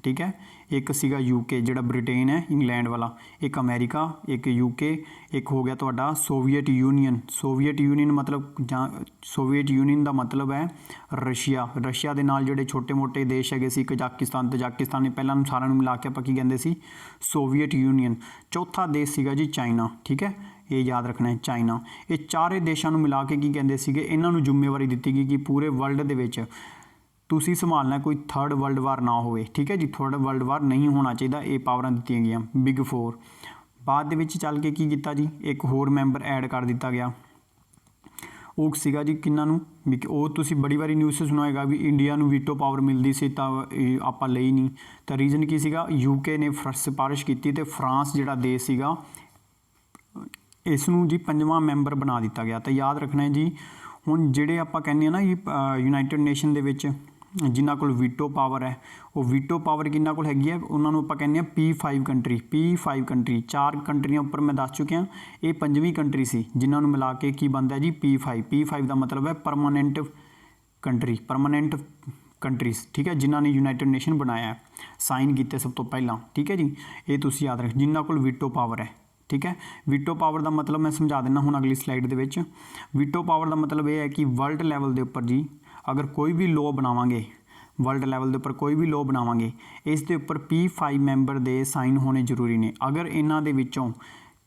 ਠੀਕ ਹੈ, ਇੱਕ ਸੀਗਾ UK ਜਿਹੜਾ ਬ੍ਰਿਟੇਨ ਹੈ ਇੰਗਲੈਂਡ ਵਾਲਾ, ਇੱਕ ਅਮਰੀਕਾ, ਇੱਕ UK, ਇੱਕ ਹੋ ਗਿਆ ਤੁਹਾਡਾ ਸੋਵੀਅਤ ਯੂਨੀਅਨ ਮਤਲਬ, ਜਾਂ ਸੋਵੀਅਤ ਯੂਨੀਅਨ ਦਾ ਮਤਲਬ ਹੈ ਰਸ਼ੀਆ ਦੇ ਨਾਲ ਜਿਹੜੇ ਛੋਟੇ ਮੋਟੇ ਦੇਸ਼ ਹੈਗੇ ਸੀ, ਕਜ਼ਾਕਿਸਤਾਨ ਨੇ ਪਹਿਲਾਂ ਸਾਰਿਆਂ ਨੂੰ ਮਿਲਾ ਕੇ ਆਪਾਂ ਕੀ ਕਹਿੰਦੇ ਸੀ, ਸੋਵੀਅਤ ਯੂਨੀਅਨ। ਚੌਥਾ ਦੇਸ਼ ਸੀਗਾ ਜੀ ਚਾਈਨਾ। ਠੀਕ ਹੈ, ਇਹ ਯਾਦ ਰੱਖਣਾ ਹੈ, ਚਾਈਨਾ। ਇਹ 4 ਦੇਸ਼ਾਂ ਨੂੰ ਮਿਲਾ ਕੇ ਕੀ ਕਹਿੰਦੇ ਸੀਗੇ, ਇਹਨਾਂ ਨੂੰ ਜ਼ਿੰਮੇਵਾਰੀ ਦਿੱਤੀ ਗਈ ਕਿ ਪੂਰੇ ਵਰਲਡ ਦੇ ਵਿੱਚ ਤੁਸੀਂ ਸੰਭਾਲਣਾ ਕੋਈ 3rd ਵਰਲਡ ਵਾਰ ਨਾ ਹੋਵੇ। ਠੀਕ ਹੈ ਜੀ, 3rd ਵਰਲਡ ਵਾਰ ਨਹੀਂ ਹੋਣਾ ਚਾਹੀਦਾ, ਇਹ ਪਾਵਰਾਂ ਦਿੱਤੀਆਂ ਗਈਆਂ ਬਿਗ 4। ਬਾਅਦ ਦੇ ਵਿੱਚ ਚੱਲ ਕੇ ਕੀ ਕੀਤਾ ਜੀ, ਇੱਕ ਹੋਰ ਮੈਂਬਰ ਐਡ ਕਰ ਦਿੱਤਾ ਗਿਆ, ਉਹ ਸੀਗਾ ਜੀ ਕਿਹਨਾਂ ਨੂੰ, ਵੀ ਉਹ ਤੁਸੀਂ ਬੜੀ ਵਾਰੀ ਨਿਊਜ਼ 'ਚ ਸੁਣਿਆ ਹੋਏਗਾ ਵੀ ਇੰਡੀਆ ਨੂੰ ਵੀਟੋ ਪਾਵਰ ਮਿਲਦੀ ਸੀ ਤਾਂ ਆਪਾਂ ਲਈ ਨਹੀਂ। ਤਾਂ ਰੀਜ਼ਨ ਕੀ ਸੀਗਾ, UK ਨੇ ਸਿਫਾਰਿਸ਼ ਕੀਤੀ ਤੇ ਫਰਾਂਸ ਜਿਹੜਾ ਦੇਸ਼ ਸੀਗਾ ਇਸ ਨੂੰ ਜੀ 5ਵਾਂ ਮੈਂਬਰ ਬਣਾ ਦਿੱਤਾ ਗਿਆ। ਤਾਂ ਯਾਦ ਰੱਖਣਾ ਹੈ ਜੀ, ਹੁਣ ਜਿਹੜੇ ਆਪਾਂ ਕਹਿੰਦੇ ਆ ਨਾ ਜੀ ਯੂਨਾਈਟਿਡ ਨੇਸ਼ਨ ਦੇ ਵਿੱਚ ਜਿਨ੍ਹਾਂ ਕੋਲ ਵੀਟੋ ਪਾਵਰ ਹੈ, ਉਹ ਵੀਟੋ ਪਾਵਰ ਕਿਹਨਾਂ ਕੋਲ ਹੈਗੀ ਹੈ, ਉਹਨਾਂ ਨੂੰ ਆਪਾਂ ਕਹਿੰਦੇ ਆ P5 ਕੰਟਰੀ। P5 ਕੰਟਰੀ 4 ਕੰਟਰੀਆਂ ਉੱਪਰ ਮੈਂ ਦੱਸ ਚੁੱਕਿਆ, ਇਹ 5ਵੀਂ ਕੰਟਰੀ ਸੀ ਜਿਨ੍ਹਾਂ ਨੂੰ ਮਿਲਾ ਕੇ ਕੀ ਬਣਦਾ ਜੀ P5। P5 ਦਾ ਮਤਲਬ ਹੈ ਪਰਮਾਨੈਂਟ ਕੰਟਰੀ, ਪਰਮਾਨੈਂਟ ਕੰਟਰੀਜ਼, ਠੀਕ ਹੈ, ਜਿਨ੍ਹਾਂ ਨੇ ਯੂਨਾਈਟਿਡ ਨੇਸ਼ਨ ਬਣਾਇਆ, ਸਾਈਨ ਕੀਤੇ ਸਭ ਤੋਂ ਪਹਿਲਾਂ, ਠੀਕ ਹੈ ਜੀ। ਇਹ ਤੁਸੀਂ ਯਾਦ ਰੱਖ, ਜਿਨ੍ਹਾਂ ਕੋਲ ਵੀਟੋ ਪਾਵਰ ਹੈ, ਠੀਕ ਹੈ। ਵੀਟੋ ਪਾਵਰ ਦਾ ਮਤਲਬ ਮੈਂ ਸਮਝਾ ਦਿੰਦਾ ਹੁਣ ਅਗਲੀ ਸਲਾਈਡ ਦੇ ਵਿੱਚ। ਵੀਟੋ ਪਾਵਰ ਦਾ ਮਤਲਬ ਇਹ ਹੈ ਕਿ ਵਰਲਡ ਲੈਵਲ ਦੇ ਉੱਪਰ ਜੀ ਅਗਰ ਕੋਈ ਵੀ ਲੋਅ ਬਣਾਵਾਂਗੇ, ਵਰਲਡ ਲੈਵਲ ਦੇ ਉੱਪਰ ਕੋਈ ਵੀ ਲੋਅ ਬਣਾਵਾਂਗੇ, ਇਸ ਦੇ ਉੱਪਰ P5 ਮੈਂਬਰ ਦੇ ਸਾਈਨ ਹੋਣੇ ਜ਼ਰੂਰੀ ਨੇ। ਅਗਰ ਇਹਨਾਂ ਦੇ ਵਿੱਚੋਂ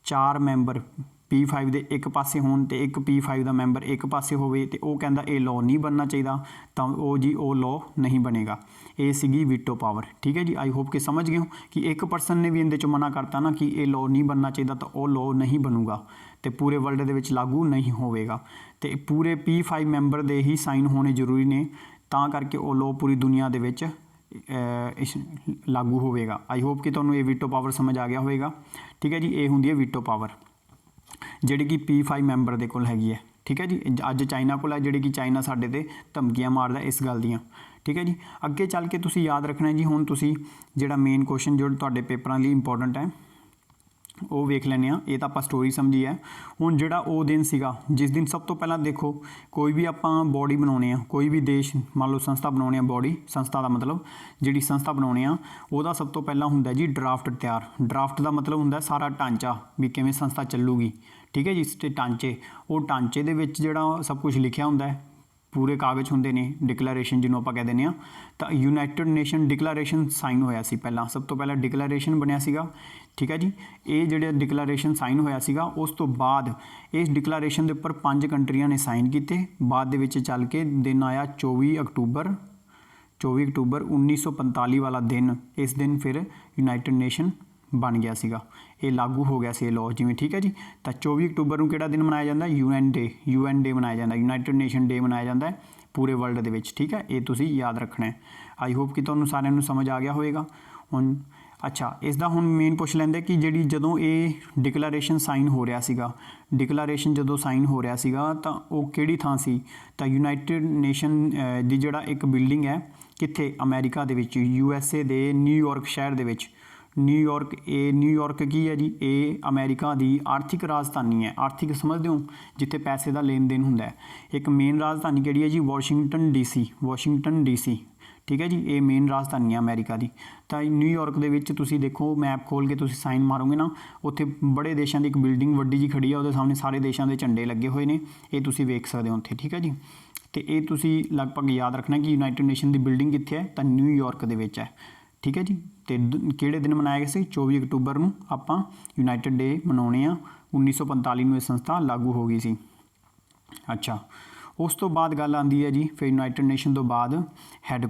4 ਮੈਂਬਰ P5 ਦੇ ਇੱਕ ਪਾਸੇ ਹੋਣ ਤੇ ਇੱਕ P5 ਦਾ ਮੈਂਬਰ ਇੱਕ ਪਾਸੇ ਹੋਵੇ ਤੇ ਉਹ ਕਹਿੰਦਾ ਇਹ ਲਾਅ ਨਹੀਂ ਬਣਨਾ ਚਾਹੀਦਾ, ਤਾਂ ਉਹ ਜੀ ਉਹ ਲਾਅ ਨਹੀਂ ਬਣੇਗਾ। ਇਹ ਸੀਗੀ ਵੀਟੋ ਪਾਵਰ, ਠੀਕ ਹੈ ਜੀ। ਆਈ ਹੋਪ ਕਿ ਸਮਝ ਗਏ ਹੋ ਕਿ ਇੱਕ ਪਰਸਨ ਨੇ ਵੀ ਇਹਦੇ 'ਚੋਂ ਮਨਾ ਕਰਤਾ ਨਾ ਕਿ ਇਹ ਲਾਅ ਨਹੀਂ ਬਣਨਾ ਚਾਹੀਦਾ, ਤਾਂ ਉਹ ਲਾਅ ਨਹੀਂ ਬਣੂਗਾ ਤੇ ਪੂਰੇ ਵਰਲਡ ਦੇ ਵਿੱਚ ਲਾਗੂ ਨਹੀਂ ਹੋਵੇਗਾ। ਤੇ ਪੂਰੇ P5 ਮੈਂਬਰ ਦੇ ਹੀ ਸਾਈਨ ਹੋਣੇ ਜ਼ਰੂਰੀ ਨੇ, ਤਾਂ ਕਰਕੇ ਉਹ ਲਾਅ ਪੂਰੀ ਦੁਨੀਆ ਦੇ ਵਿੱਚ ਲਾਗੂ ਹੋਵੇਗਾ। ਆਈ ਹੋਪ ਕਿ ਤੁਹਾਨੂੰ ਇਹ ਵੀਟੋ ਪਾਵਰ ਸਮਝ ਆ ਗਿਆ ਹੋਵੇਗਾ, ਠੀਕ ਹੈ ਜੀ। ਇਹ ਹੁੰਦੀ ਹੈ ਵੀਟੋ ਪਾਵਰ ਜਿਹੜੀ ਕਿ P5 ਮੈਂਬਰ ਦੇ ਕੋਲ ਹੈਗੀ ਹੈ, ਠੀਕ ਹੈ ਜੀ। ਅੱਜ ਚਾਈਨਾ ਕੋਲ ਹੈ, ਜਿਹੜੀ ਕਿ ਚਾਈਨਾ ਸਾਡੇ 'ਤੇ ਧਮਕੀਆਂ ਮਾਰਦਾ ਇਸ ਗੱਲ ਦੀਆਂ, ਠੀਕ ਹੈ ਜੀ। ਅੱਗੇ ਚੱਲ ਕੇ ਤੁਸੀਂ ਯਾਦ ਰੱਖਣਾ ਜੀ, ਹੁਣ ਤੁਸੀਂ ਜਿਹੜਾ ਮੇਨ ਕੁਐਸਚਨ ਜੋ ਤੁਹਾਡੇ ਪੇਪਰਾਂ ਲਈ ਇੰਪੋਰਟੈਂਟ ਹੈ ਉਹ ਵੇਖ ਲੈਂਦੇ ਹਾਂ। ਇਹ ਤਾਂ ਆਪਾਂ ਸਟੋਰੀ ਸਮਝੀ ਹੈ। ਹੁਣ ਜਿਹੜਾ ਉਹ ਦਿਨ ਸੀਗਾ ਜਿਸ ਦਿਨ ਸਭ ਤੋਂ ਪਹਿਲਾਂ ਦੇਖੋ, ਕੋਈ ਵੀ ਆਪਾਂ ਬੋਡੀ ਬਣਾਉਣੇ ਆ, ਕੋਈ ਵੀ ਦੇਸ਼ ਮੰਨ ਲਓ ਸੰਸਥਾ ਬਣਾਉਣੇ ਆ, ਬੋਡੀ ਸੰਸਥਾ ਦਾ ਮਤਲਬ ਜਿਹੜੀ ਸੰਸਥਾ ਬਣਾਉਣੇ ਆ ਉਹਦਾ ਸਭ ਤੋਂ ਪਹਿਲਾਂ ਹੁੰਦਾ ਜੀ ਡਰਾਫਟ ਤਿਆਰ। ਡਰਾਫਟ ਦਾ ਮਤਲਬ ਹੁੰਦਾ ਸਾਰਾ ਢਾਂਚਾ ਵੀ ਕਿਵੇਂ ਸੰਸਥਾ ਚੱਲੂਗੀ, ਠੀਕ ਹੈ ਜੀ। ਤੇ ਢਾਂਚੇ, ਉਹ ਢਾਂਚੇ ਦੇ ਵਿੱਚ ਜਿਹੜਾ ਸਭ ਕੁਝ ਲਿਖਿਆ ਹੁੰਦਾ ਹੈ, ਪੂਰੇ ਕਾਗਜ਼ ਹੁੰਦੇ ਨੇ, ਡਿਕਲੇਰੇਸ਼ਨ ਜਿਹਨੂੰ ਆਪਾਂ ਕਹਿ ਦਿੰਦੇ ਹਾਂ। ਤਾਂ ਯੂਨਾਈਟਿਡ ਨੇਸ਼ਨ ਡਿਕਲੇਰੇਸ਼ਨ ਸਾਈਨ ਹੋਇਆ ਸੀ ਪਹਿਲਾਂ, ਸਭ ਤੋਂ ਪਹਿਲਾਂ ਡਿਕਲੇਰੇਸ਼ਨ ਬਣਿਆ ਸੀਗਾ, ਠੀਕ ਹੈ ਜੀ। ਇਹ ਜਿਹੜੇ ਡਿਕਲੇਰੇਸ਼ਨ ਸਾਈਨ ਹੋਇਆ ਸੀਗਾ, ਉਸ ਤੋਂ ਬਾਅਦ ਇਸ ਡਿਕਲੇਰੇਸ਼ਨ ਦੇ ਉੱਪਰ 5 ਕੰਟਰੀਆਂ ਨੇ ਸਾਈਨ ਕੀਤੇ। ਬਾਅਦ ਦੇ ਵਿੱਚ ਚੱਲ ਕੇ ਦਿਨ ਆਇਆ 24 ਅਕਤੂਬਰ 1945 ਵਾਲਾ ਦਿਨ। ਇਸ ਦਿਨ ਫਿਰ ਯੂਨਾਈਟਿਡ ਨੇਸ਼ਨ ਬਣ ਗਿਆ ਸੀਗਾ, ਇਹ ਲਾਗੂ ਹੋ ਗਿਆ ਸੀ ਇਹ ਲਾਅ ਜਿਵੇਂ, ਠੀਕ ਹੈ ਜੀ। ਤਾਂ 24 ਅਕਤੂਬਰ ਨੂੰ ਕਿਹੜਾ ਦਿਨ ਮਨਾਇਆ ਜਾਂਦਾ? UN ਡੇ ਮਨਾਇਆ ਜਾਂਦਾ, ਯੂਨਾਈਟਿਡ ਨੇਸ਼ਨ ਡੇ ਮਨਾਇਆ ਜਾਂਦਾ ਹੈ ਪੂਰੇ ਵਰਲਡ ਦੇ ਵਿੱਚ, ਠੀਕ ਹੈ। ਇਹ ਤੁਸੀਂ ਯਾਦ ਰੱਖਣਾ ਹੈ। ਆਈ ਹੋਪ ਕਿ ਤੁਹਾਨੂੰ ਸਾਰਿਆਂ ਨੂੰ ਸਮਝ ਆ ਗਿਆ ਹੋਵੇਗਾ। ਹੁਣ ਅੱਛਾ, ਇਸ ਦਾ ਹੁਣ ਮੇਨ ਪੁੱਛ ਲੈਂਦੇ ਕਿ ਜਿਹੜੀ ਜਦੋਂ ਇਹ ਡਿਕਲੇਰੇਸ਼ਨ ਸਾਈਨ ਹੋ ਰਿਹਾ ਸੀਗਾ, ਡਿਕਲੇਰੇਸ਼ਨ ਜਦੋਂ ਸਾਈਨ ਹੋ ਰਿਹਾ ਸੀਗਾ ਤਾਂ ਉਹ ਕਿਹੜੀ ਥਾਂ ਸੀ? ਤਾਂ ਯੂਨਾਈਟਿਡ ਨੇਸ਼ਨ ਦੀ ਜਿਹੜਾ ਇੱਕ ਬਿਲਡਿੰਗ ਹੈ, ਕਿੱਥੇ? ਅਮਰੀਕਾ ਦੇ ਵਿੱਚ, USA ਦੇ ਨਿਊਯਾਰਕ ਸ਼ਹਿਰ ਦੇ ਵਿੱਚ। ਨਿਊਯਾਰਕ ਕੀ ਹੈ ਜੀ? ਇਹ ਅਮਰੀਕਾ ਦੀ ਆਰਥਿਕ ਰਾਜਧਾਨੀ ਹੈ। ਆਰਥਿਕ ਸਮਝਦੇ ਹੋ, ਜਿੱਥੇ ਪੈਸੇ ਦਾ ਲੈਣ ਦੇਣ ਹੁੰਦਾ ਹੈ। ਇੱਕ ਮੇਨ ਰਾਜਧਾਨੀ ਕਿਹੜੀ ਹੈ ਜੀ? ਵਾਸ਼ਿੰਗਟਨ DC, ਠੀਕ ਹੈ ਜੀ। ਇਹ ਮੇਨ ਰਾਜਧਾਨੀ ਹੈ ਅਮਰੀਕਾ ਦੀ। ਤਾਂ ਨਿਊਯਾਰਕ ਦੇ ਵਿੱਚ ਤੁਸੀਂ ਦੇਖੋ, ਮੈਪ ਖੋਲ੍ਹ ਕੇ ਤੁਸੀਂ ਸਾਈਨ ਮਾਰੋਗੇ ਨਾ, ਉੱਥੇ ਬੜੇ ਦੇਸ਼ਾਂ ਦੀ ਇੱਕ ਬਿਲਡਿੰਗ ਵੱਡੀ ਜੀ ਖੜੀ ਆ, ਉਹਦੇ ਸਾਹਮਣੇ ਸਾਰੇ ਦੇਸ਼ਾਂ ਦੇ ਝੰਡੇ ਲੱਗੇ ਹੋਏ ਨੇ, ਇਹ ਤੁਸੀਂ ਵੇਖ ਸਕਦੇ ਹੋ ਉੱਥੇ, ਠੀਕ ਹੈ ਜੀ। ਤੇ ਇਹ ਤੁਸੀਂ ਲਗਭਗ ਯਾਦ ਰੱਖਣਾ ਕਿ ਯੂਨਾਈਟਿਡ ਨੇਸ਼ਨ ਦੀ ਬਿਲਡਿੰਗ ਕਿੱਥੇ ਹੈ? ਤਾਂ ਨਿਊਯਾਰਕ ਦੇ ਵਿੱਚ ਹੈ, ਠੀਕ ਹੈ ਜੀ। ਤੇ ਕਿਹੜੇ ਦਿਨ ਮਨਾਇਆ ਗਿਆ ਸੀ? 24 ਅਕਤੂਬਰ ਨੂੰ ਆਪਾਂ ਯੂਨਾਈਟਿਡ ਡੇ ਮਨਾਉਣੇ ਆ। 1945 ਨੂੰ ਇਹ ਸੰਸਥਾ ਲਾਗੂ ਹੋ ਗਈ ਸੀ। ਅੱਛਾ, ਉਸ ਤੋਂ ਬਾਅਦ ਗੱਲ ਆਉਂਦੀ ਹੈ ਜੀ, ਫਿਰ ਯੂਨਾਈਟਿਡ ਨੇਸ਼ਨ ਤੋਂ ਬਾਅਦ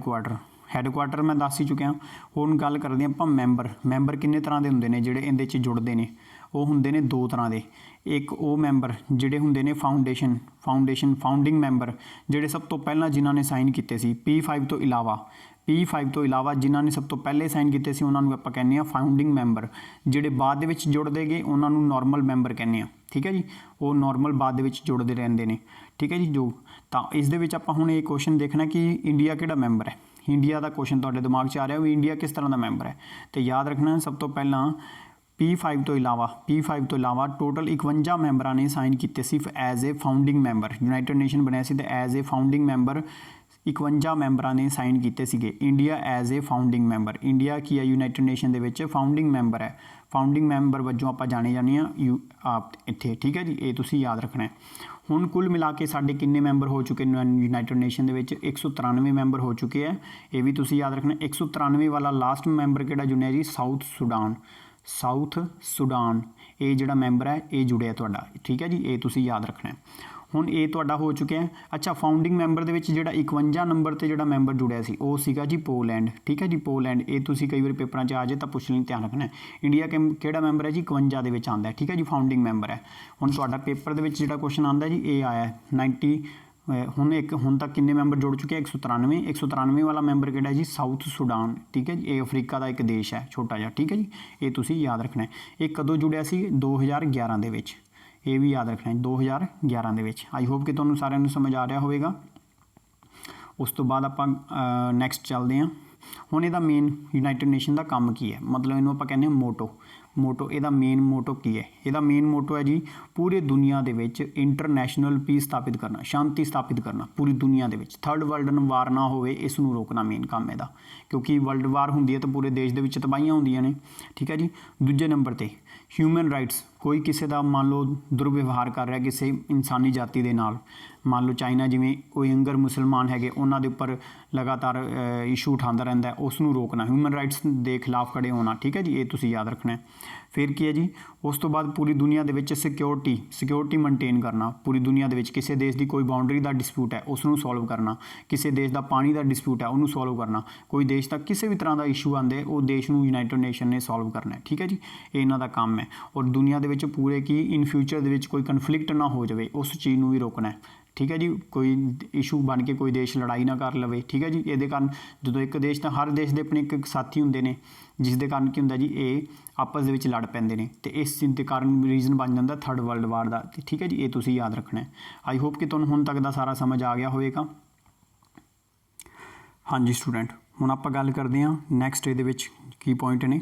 ਹੈੱਡਕੁਆਟਰ ਮੈਂ ਦੱਸ ਹੀ ਚੁੱਕਿਆ। ਹੁਣ ਗੱਲ ਕਰਦੇ ਹਾਂ ਆਪਾਂ ਮੈਂਬਰ ਕਿੰਨੇ ਤਰ੍ਹਾਂ ਦੇ ਹੁੰਦੇ ਨੇ ਜਿਹੜੇ ਇਹਦੇ 'ਚ ਜੁੜਦੇ ਨੇ? ਉਹ ਹੁੰਦੇ ਨੇ 2 ਤਰ੍ਹਾਂ ਦੇ। ਇੱਕ ਉਹ ਮੈਂਬਰ ਜਿਹੜੇ ਹੁੰਦੇ ਨੇ ਫਾਊਂਡਿੰਗ ਮੈਂਬਰ, ਜਿਹੜੇ ਸਭ ਤੋਂ ਪਹਿਲਾਂ ਜਿਨ੍ਹਾਂ ਨੇ ਸਾਈਨ ਕੀਤੇ ਸੀ P5 ਤੋਂ ਇਲਾਵਾ ਜਿਨ੍ਹਾਂ ਨੇ ਸਭ ਤੋਂ ਪਹਿਲੇ ਸਾਈਨ ਕੀਤੇ ਸੀ, ਉਹਨਾਂ ਨੂੰ ਆਪਾਂ ਕਹਿੰਦੇ ਹਾਂ ਫਾਊਂਡਿੰਗ ਮੈਂਬਰ। ਜਿਹੜੇ ਬਾਅਦ ਦੇ ਵਿੱਚ ਜੁੜਦੇ ਗਏ ਉਹਨਾਂ ਨੂੰ ਨਾਰਮਲ ਮੈਂਬਰ ਕਹਿੰਦੇ ਆ, ਠੀਕ ਹੈ ਜੀ। ਉਹ ਨਾਰਮਲ ਬਾਅਦ ਦੇ ਵਿੱਚ ਜੁੜਦੇ ਰਹਿੰਦੇ ਨੇ, ਠੀਕ ਹੈ ਜੀ। ਜੋ ਤਾਂ ਇਸ ਦੇ ਵਿੱਚ ਆਪਾਂ ਹੁਣ ਇਹ ਕੁਐਸਚਨ ਦੇਖਣਾ ਕਿ ਇੰਡੀਆ ਕਿਹੜਾ ਮੈਂਬਰ ਹੈ। ਇੰਡੀਆ ਦਾ ਕੁਐਸਚਨ ਤੁਹਾਡੇ ਦਿਮਾਗ 'ਚ ਆ ਰਿਹਾ ਵੀ ਇੰਡੀਆ ਕਿਸ ਤਰ੍ਹਾਂ ਦਾ ਮੈਂਬਰ ਹੈ। ਤੇ ਯਾਦ ਰੱਖਣਾ ਸਭ ਤੋਂ ਪਹਿਲਾਂ P5 ਤੋਂ ਇਲਾਵਾ ਟੋਟਲ 51 ਮੈਂਬਰਾਂ ਨੇ ਸਾਈਨ ਕੀਤੇ ਸੀ as a founding member. United Nation ਬਣਿਆ ਸੀ ਤੇ ਐਜ਼ ਏ ਫਾਊਂਡਿੰਗ ਮੈਂਬਰ 51 ਮੈਂਬਰਾਂ ਨੇ ਸਾਈਨ ਕੀਤੇ ਸੀਗੇ। India as a founding member, India ਕੀ ਹੈ ਯੂਨਾਈਟਿਡ ਨੇਸ਼ਨ ਦੇ ਵਿੱਚ? ਫਾਊਂਡਿੰਗ ਮੈਂਬਰ ਹੈ। ਫਾਊਂਡਿੰਗ ਮੈਂਬਰ ਵਜੋਂ ਆਪਾਂ ਜਾਣੇ ਜਾਂਦੇ ਹਾਂ ਇੱਥੇ, ਠੀਕ ਹੈ ਜੀ। ਇਹ ਤੁਸੀਂ ਯਾਦ ਰੱਖਣਾ ਹੈ। ਹੁਣ ਕੁੱਲ ਮਿਲਾ ਕੇ ਸਾਡੇ ਕਿੰਨੇ ਮੈਂਬਰ ਹੋ ਚੁੱਕੇ ਨੇ ਯੂਨਾਈਟਿਡ ਨੇਸ਼ਨ ਦੇ ਵਿੱਚ? 193 ਮੈਂਬਰ ਹੋ ਚੁੱਕੇ ਹੈ। ਇਹ ਵੀ ਤੁਸੀਂ ਯਾਦ ਰੱਖਣਾ। 193 ਵਾਲਾ ਲਾਸਟ ਮੈਂਬਰ ਕਿਹੜਾ ਜੁੜਿਆ ਜੀ? ਸਾਊਥ ਸੁਡਾਨ ਇਹ ਜਿਹੜਾ ਮੈਂਬਰ ਹੈ ਇਹ ਜੁੜਿਆ ਤੁਹਾਡਾ, ਠੀਕ ਹੈ ਜੀ। ਇਹ ਤੁਸੀਂ ਯਾਦ ਰੱਖਣਾ। ਹੁਣ ਇਹ ਤੁਹਾਡਾ ਹੋ ਚੁੱਕਿਆ ਹੈ। ਅੱਛਾ, ਫਾਊਂਡਿੰਗ ਮੈਂਬਰ ਦੇ ਵਿੱਚ ਜਿਹੜਾ 51 ਨੰਬਰ 'ਤੇ ਜਿਹੜਾ ਮੈਂਬਰ ਜੁੜਿਆ ਸੀ ਉਹ ਸੀਗਾ ਜੀ ਪੋਲੈਂਡ, ਠੀਕ ਹੈ ਜੀ। ਪੋਲੈਂਡ, ਇਹ ਤੁਸੀਂ ਕਈ ਵਾਰੀ ਪੇਪਰਾਂ 'ਚ ਆ ਜਾਏ ਤਾਂ ਪੁੱਛ ਲੈਣ, ਧਿਆਨ ਰੱਖਣਾ। ਇੰਡੀਆ ਕਿਹੜਾ ਮੈਂਬਰ ਹੈ ਜੀ? 51 ਦੇ ਵਿੱਚ ਆਉਂਦਾ ਹੈ, ਠੀਕ ਹੈ ਜੀ। ਫਾਊਂਡਿੰਗ ਮੈਂਬਰ ਹੈ। ਹੁਣ ਤੁਹਾਡਾ ਪੇਪਰ ਦੇ ਵਿੱਚ ਜਿਹੜਾ ਕੁਐਸਚਨ ਆਉਂਦਾ ਜੀ ਇਹ ਆਇਆ 90। ਹੁਣ ਤੱਕ ਕਿੰਨੇ ਮੈਂਬਰ ਜੁੜ ਚੁੱਕੇ? 193 ਵਾਲਾ ਮੈਂਬਰ ਕਿਹੜਾ ਜੀ? ਸਾਊਥ ਸੁਡਾਨ, ਠੀਕ ਹੈ ਜੀ। ਇਹ ਅਫਰੀਕਾ ਦਾ ਇੱਕ ਦੇਸ਼ ਹੈ ਛੋਟਾ ਜਿਹਾ, ਠੀਕ ਹੈ ਜੀ। ਇਹ ਤੁਸੀਂ ਯਾਦ ਰੱਖਣਾ। ਇਹ ਕਦੋਂ ਜੁੜਿਆ ਸੀ? 2011 ਦੇ ਵਿੱਚ। ਇਹ ਵੀ ਯਾਦ ਰੱਖਣਾ 2011 ਦੇ ਵਿੱਚ। ਆਈ ਹੋਪ ਕਿ ਤੁਹਾਨੂੰ ਸਾਰਿਆਂ ਨੂੰ ਸਮਝ ਆ ਰਿਹਾ ਹੋਵੇਗਾ। ਉਸ ਤੋਂ ਬਾਅਦ ਆਪਾਂ ਨੈਕਸਟ ਚੱਲਦੇ ਹਾਂ। ਹੁਣ ਇਹਦਾ ਮੇਨ ਯੂਨਾਈਟਿਡ ਨੇਸ਼ਨ ਦਾ ਕੰਮ ਕੀ ਹੈ, ਮਤਲਬ ਇਹਨੂੰ ਆਪਾਂ ਕਹਿੰਦੇ ਹਾਂ ਮੋਟੋ। ਇਹਦਾ ਮੇਨ ਮੋਟੋ ਕੀ ਹੈ? ਇਹਦਾ ਮੇਨ ਮੋਟੋ ਹੈ ਜੀ ਪੂਰੇ ਦੁਨੀਆ ਦੇ ਵਿੱਚ ਇੰਟਰਨੈਸ਼ਨਲ ਪੀਸ ਸਥਾਪਿਤ ਕਰਨਾ, ਸ਼ਾਂਤੀ ਸਥਾਪਿਤ ਕਰਨਾ ਪੂਰੀ ਦੁਨੀਆ ਦੇ ਵਿੱਚ। ਥਰਡ ਵਰਲਡ ਵਾਰ ਨਾ ਹੋਵੇ, ਇਸ ਨੂੰ ਰੋਕਣਾ ਮੇਨ ਕੰਮ ਇਹਦਾ, ਕਿਉਂਕਿ ਵਰਲਡ ਵਾਰ ਹੁੰਦੀ ਹੈ ਤਾਂ ਪੂਰੇ ਦੇਸ਼ ਦੇ ਵਿੱਚ ਤਬਾਹੀਆਂ ਹੁੰਦੀਆਂ ਨੇ, ਠੀਕ ਹੈ ਜੀ। ਦੂਜੇ ਨੰਬਰ 'ਤੇ ਹਿਊਮਨ ਰਾਈਟਸ, ਕੋਈ ਕਿਸੇ ਦਾ ਮੰਨ ਲਓ ਦੁਰਵਿਵਹਾਰ ਕਰ ਰਿਹਾ ਕਿਸੇ ਇਨਸਾਨੀ ਜਾਤੀ ਦੇ ਨਾਲ, ਮੰਨ ਲਓ ਚਾਈਨਾ ਜਿਵੇਂ ਉਇਗਰ ਮੁਸਲਮਾਨ ਹੈਗੇ, ਉਹਨਾਂ ਦੇ ਉੱਪਰ ਲਗਾਤਾਰ ਇਸ਼ੂ ਉਠਾਉਂਦਾ ਰਹਿੰਦਾ, ਉਸ ਨੂੰ ਰੋਕਣਾ, ਹਿਊਮਨ ਰਾਈਟਸ ਦੇ ਖਿਲਾਫ ਖੜੇ ਹੋਣਾ, ਠੀਕ ਹੈ ਜੀ। ਇਹ ਤੁਸੀਂ ਯਾਦ ਰੱਖਣਾ। ਫਿਰ ਕੀ ਹੈ ਜੀ, ਉਸ ਤੋਂ ਬਾਅਦ ਪੂਰੀ ਦੁਨੀਆ ਦੇ ਵਿੱਚ ਸਿਕਿਉਰਿਟੀ ਮੇਨਟੇਨ ਕਰਨਾ। ਪੂਰੀ ਦੁਨੀਆ ਦੇ ਵਿੱਚ ਕਿਸੇ ਦੇਸ਼ ਦੀ ਕੋਈ ਬਾਉਂਡਰੀ ਦਾ ਡਿਸਪਿਊਟ ਹੈ ਉਸ ਨੂੰ ਸੋਲਵ ਕਰਨਾ, ਕਿਸੇ ਦੇਸ਼ ਦਾ ਪਾਣੀ ਦਾ ਡਿਸਪਿਊਟ ਹੈ ਉਹਨੂੰ ਸੋਲਵ ਕਰਨਾ, ਕੋਈ ਦੇਸ਼ ਦਾ ਕਿਸੇ ਵੀ ਤਰ੍ਹਾਂ ਦਾ ਇਸ਼ੂ ਆਉਂਦੇ ਉਹ ਦੇਸ਼ ਨੂੰ ਯੂਨਾਈਟਿਡ ਨੇਸ਼ਨ ਨੇ ਸੋਲਵ ਕਰਨਾ, ਠੀਕ ਹੈ ਜੀ। ਇਹ ਇਹਨਾਂ ਦਾ ਕੰਮ ਹੈ। ਔਰ ਦੁਨੀਆ ਦੇ ਵਿੱਚ ਪੂਰੇ ਕੀ ਇਨ ਫਿਊਚਰ ਦੇ ਵਿੱਚ ਕੋਈ ਕਨਫਲਿਕਟ ਨਾ ਹੋ ਜਾਵੇ, ਉਸ ਚੀਜ਼ ਨੂੰ ਵੀ ਰੋਕਣਾ ਹੈ, ਠੀਕ ਹੈ ਜੀ। ਕੋਈ ਇਸ਼ੂ ਬਣ ਕੇ ਕੋਈ ਦੇਸ਼ ਲੜਾਈ ਨਾ ਕਰ ਲਵੇ, ਠੀਕ ਹੈ ਜੀ। ਇਹਦੇ ਕਾਰਨ ਜਦੋਂ ਇੱਕ ਦੇਸ਼ ਤਾਂ ਹਰ ਦੇਸ਼ ਦੇ ਆਪਣੇ ਇੱਕ ਸਾਥੀ ਹੁੰਦੇ ਨੇ, ਜਿਸ ਦੇ ਕਾਰਨ ਕੀ ਹੁੰਦਾ ਜੀ, ਇਹ ਆਪਸ ਦੇ ਵਿੱਚ ਲੜ ਪੈਂਦੇ ਨੇ, ਅਤੇ ਇਸ ਚੀਜ਼ ਦੇ ਕਾਰਨ ਰੀਜ਼ਨ ਬਣ ਜਾਂਦਾ ਥਰਡ ਵਰਲਡ ਵਾਰ ਦਾ, ਠੀਕ ਹੈ ਜੀ। ਇਹ ਤੁਸੀਂ ਯਾਦ ਰੱਖਣਾ ਹੈ। ਆਈ ਹੋਪ ਕਿ ਤੁਹਾਨੂੰ ਹੁਣ ਤੱਕ ਦਾ ਸਾਰਾ ਸਮਝ ਆ ਗਿਆ ਹੋਵੇਗਾ। ਹਾਂਜੀ ਸਟੂਡੈਂਟ, ਹੁਣ ਆਪਾਂ ਗੱਲ ਕਰਦੇ ਹਾਂ ਨੈਕਸਟ ਇਹਦੇ ਵਿੱਚ ਕੀ ਪੁਆਇੰਟ ਨੇ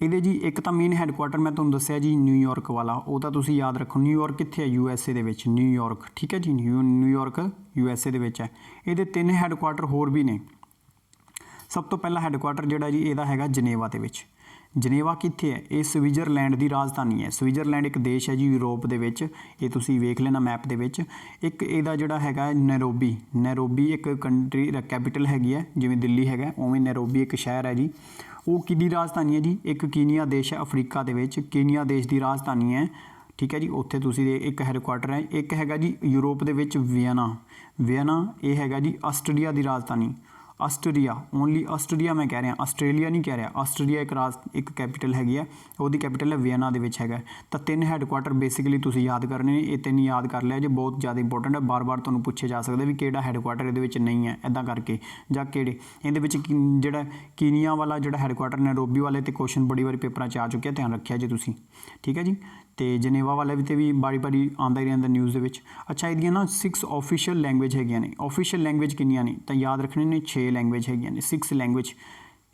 ਇਹਦੇ ਜੀ। ਇੱਕ ਤਾਂ ਮੇਨ ਹੈੱਡਕੁਆਟਰ ਮੈਂ ਤੁਹਾਨੂੰ ਦੱਸਿਆ ਜੀ ਨਿਊਯਾਰਕ ਵਾਲਾ, ਉਹ ਤਾਂ ਤੁਸੀਂ ਯਾਦ ਰੱਖੋ। ਨਿਊਯਾਰਕ ਕਿੱਥੇ ਹੈ? USA ਦੇ ਵਿੱਚ ਨਿਊਯਾਰਕ, ਠੀਕ ਹੈ ਜੀ। ਨਿਊਯਾਰਕ USA ਦੇ ਵਿੱਚ ਹੈ। ਇਹਦੇ 3 ਹੈੱਡਕੁਆਟਰ ਹੋਰ ਵੀ ਨੇ। ਸਭ ਤੋਂ ਪਹਿਲਾ ਹੈੱਡਕੁਆਟਰ ਜਿਹੜਾ ਜੀ ਇਹਦਾ ਹੈਗਾ ਜਨੇਵਾ ਦੇ ਵਿੱਚ। ਜਨੇਵਾ ਕਿੱਥੇ ਹੈ? ਇਹ ਸਵਿਟਜ਼ਰਲੈਂਡ ਦੀ ਰਾਜਧਾਨੀ ਹੈ। ਸਵਿਟਜ਼ਰਲੈਂਡ ਇੱਕ ਦੇਸ਼ ਹੈ ਜੀ ਯੂਰਪ ਦੇ ਵਿੱਚ, ਇਹ ਤੁਸੀਂ ਵੇਖ ਲੈਣਾ ਮੈਪ ਦੇ ਵਿੱਚ। ਇੱਕ ਇਹਦਾ ਜਿਹੜਾ ਹੈਗਾ ਨੈਰੋਬੀ ਇੱਕ ਕੰਟਰੀ ਕੈਪੀਟਲ ਹੈਗੀ ਹੈ, ਜਿਵੇਂ ਦਿੱਲੀ ਹੈਗਾ ਉਵੇਂ ਨੈਰੋਬੀ ਇੱਕ ਸ਼ਹਿਰ ਹੈ ਜੀ। ਉਹ ਕਿਹਦੀ ਰਾਜਧਾਨੀ ਹੈ ਜੀ? ਇੱਕ ਕੀਨੀਆ ਦੇਸ਼ ਹੈ ਅਫਰੀਕਾ ਦੇ ਵਿੱਚ, ਕੀਨੀਆ ਦੇਸ਼ ਦੀ ਰਾਜਧਾਨੀ ਹੈ, ਠੀਕ ਹੈ ਜੀ। ਉੱਥੇ ਤੁਸੀਂ ਇੱਕ ਹੈੱਡਕੁਆਟਰ ਹੈ। ਇੱਕ ਹੈਗਾ ਜੀ ਯੂਰਪ ਦੇ ਵਿੱਚ ਵਿਅਨਾ, ਇਹ ਹੈਗਾ ਜੀ ਆਸਟਰੀਆ ਦੀ ਰਾਜਧਾਨੀ। ਓਨਲੀ ਆਸਟਰੀਆ ਮੈਂ ਕਹਿ ਰਿਹਾ, ਆਸਟ੍ਰੇਲੀਆ ਨਹੀਂ ਕਹਿ ਰਿਹਾ। ਆਸਟਰੀਆ ਇੱਕ ਕੈਪੀਟਲ ਹੈਗੀ ਆ, ਉਹਦੀ ਕੈਪੀਟਲ ਹੈ ਵਿਅਨਾ ਦੇ ਵਿੱਚ ਹੈਗਾ। ਤਾਂ 3 ਹੈੱਡਕੁਆਟਰ ਬੇਸਿਕਲੀ ਤੁਸੀਂ ਯਾਦ ਕਰਨੇ ਨੇ। ਇਹ 3 ਯਾਦ ਕਰ ਲਿਆ ਜੇ, ਬਹੁਤ ਜ਼ਿਆਦਾ ਇੰਪੋਰਟੈਂਟ ਹੈ। ਬਾਰ-ਬਾਰ ਤੁਹਾਨੂੰ ਪੁੱਛੇ ਜਾ ਸਕਦੇ ਵੀ ਕਿਹੜਾ ਹੈੱਡਕੁਆਟਰ ਇਹਦੇ ਵਿੱਚ ਨਹੀਂ ਹੈ, ਇੱਦਾਂ ਕਰਕੇ, ਜਾਂ ਕਿਹੜੇ ਇਹਦੇ ਵਿੱਚ ਜਿਹੜਾ ਕੀਨੀਆ ਵਾਲਾ ਜਿਹੜਾ ਹੈੱਡਕੁਆਟਰ ਨੈਰੋਬੀ ਵਾਲੇ 'ਤੇ ਕੁਐਸਚਨ ਬੜੀ ਵਾਰੀ ਪੇਪਰਾਂ 'ਚ ਆ ਚੁੱਕਿਆ, ਧਿਆਨ ਰੱਖਿਆ ਜੀ ਤੁਸੀਂ, ਠੀਕ ਹੈ ਜੀ। ਅਤੇ ਜਨੇਵਾ ਵਾਲੇ ਵੀ 'ਤੇ ਵੀ ਬਾਰੀ ਆਉਂਦਾ ਹੀ ਰਹਿੰਦਾ ਨਿਊਜ਼ ਦੇ ਵਿੱਚ। ਅੱਛਾ, ਇਹਦੀਆਂ ਨਾ 6 ਆਫੀਸ਼ੀਅਲ ਲੈਂਗੁਏਜ ਹੈਗੀਆਂ ਨੇ। ਆਫੀਸ਼ੀਅਲ ਲੈਂਗੁਏਜ ਕਿੰਨੀਆਂ ਨੇ? ਤਾਂ ਯਾਦ ਰੱਖਣੇ ਨੇ 6 ਲੈਂਗੁਏਜ ਹੈਗੀਆਂ ਨੇ। 6 ਲੈਂਗੁਏਜ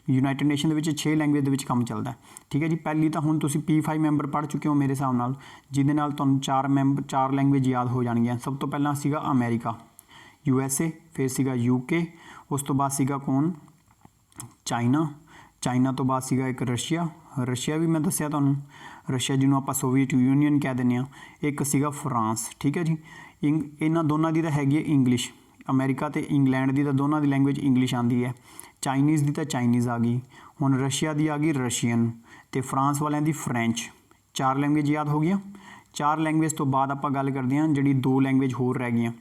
ਯੂਨਾਈਟਿਡ ਨੇਸ਼ਨ ਦੇ ਵਿੱਚ 6 ਲੈਂਗੁਏਜ ਦੇ ਵਿੱਚ ਕੰਮ ਚੱਲਦਾ, ਠੀਕ ਹੈ ਜੀ। ਪਹਿਲੀ ਤਾਂ ਹੁਣ ਤੁਸੀਂ P5 ਮੈਂਬਰ ਪੜ੍ਹ ਚੁੱਕੇ ਹੋ ਮੇਰੇ ਹਿਸਾਬ ਨਾਲ, ਜਿਹਦੇ ਨਾਲ ਤੁਹਾਨੂੰ 4 ਲੈਂਗੁਏਜ ਯਾਦ ਹੋ ਜਾਣਗੀਆਂ। ਸਭ ਤੋਂ ਪਹਿਲਾਂ ਸੀਗਾ ਅਮਰੀਕਾ USA, ਫਿਰ ਸੀਗਾ UK, ਉਸ ਤੋਂ ਬਾਅਦ ਸੀਗਾ ਕੌਣ? ਚਾਈਨਾ ਤੋਂ ਬਾਅਦ ਸੀਗਾ ਇੱਕ ਰਸ਼ੀਆ ਵੀ ਮੈਂ ਦੱਸਿਆ ਤੁਹਾਨੂੰ, ਰਸ਼ੀਆ ਜਿਹਨੂੰ ਆਪਾਂ ਸੋਵੀਅਤ ਯੂਨੀਅਨ ਕਹਿ ਦਿੰਦੇ ਹਾਂ। ਇੱਕ ਸੀਗਾ ਫਰਾਂਸ, ਠੀਕ ਹੈ ਜੀ। ਇਹਨਾਂ ਦੋਨਾਂ ਦੀ ਤਾਂ ਹੈਗੀ ਹੈ ਇੰਗਲਿਸ਼, ਅਮਰੀਕਾ ਅਤੇ ਇੰਗਲੈਂਡ ਦੀ ਤਾਂ ਦੋਨਾਂ ਦੀ ਲੈਂਗੁਏਜ ਇੰਗਲਿਸ਼ ਆਉਂਦੀ ਹੈ। ਚਾਈਨੀਜ਼ ਦੀ ਤਾਂ ਚਾਈਨੀਜ਼ ਆ ਗਈ, ਹੁਣ ਰਸ਼ੀਆ ਦੀ ਆ ਗਈ ਰਸ਼ੀਅਨ, ਅਤੇ ਫਰਾਂਸ ਵਾਲਿਆਂ ਦੀ ਫਰੈਂਚ। 4 ਲੈਂਗੁਏਜ ਯਾਦ ਹੋ ਗਈਆਂ। 4 ਲੈਂਗੁਏਜ ਤੋਂ ਬਾਅਦ ਆਪਾਂ ਗੱਲ ਕਰਦੇ ਹਾਂ ਜਿਹੜੀ 2 ਲੈਂਗੁਏਜ ਹੋਰ ਰਹਿ ਗਈਆਂ।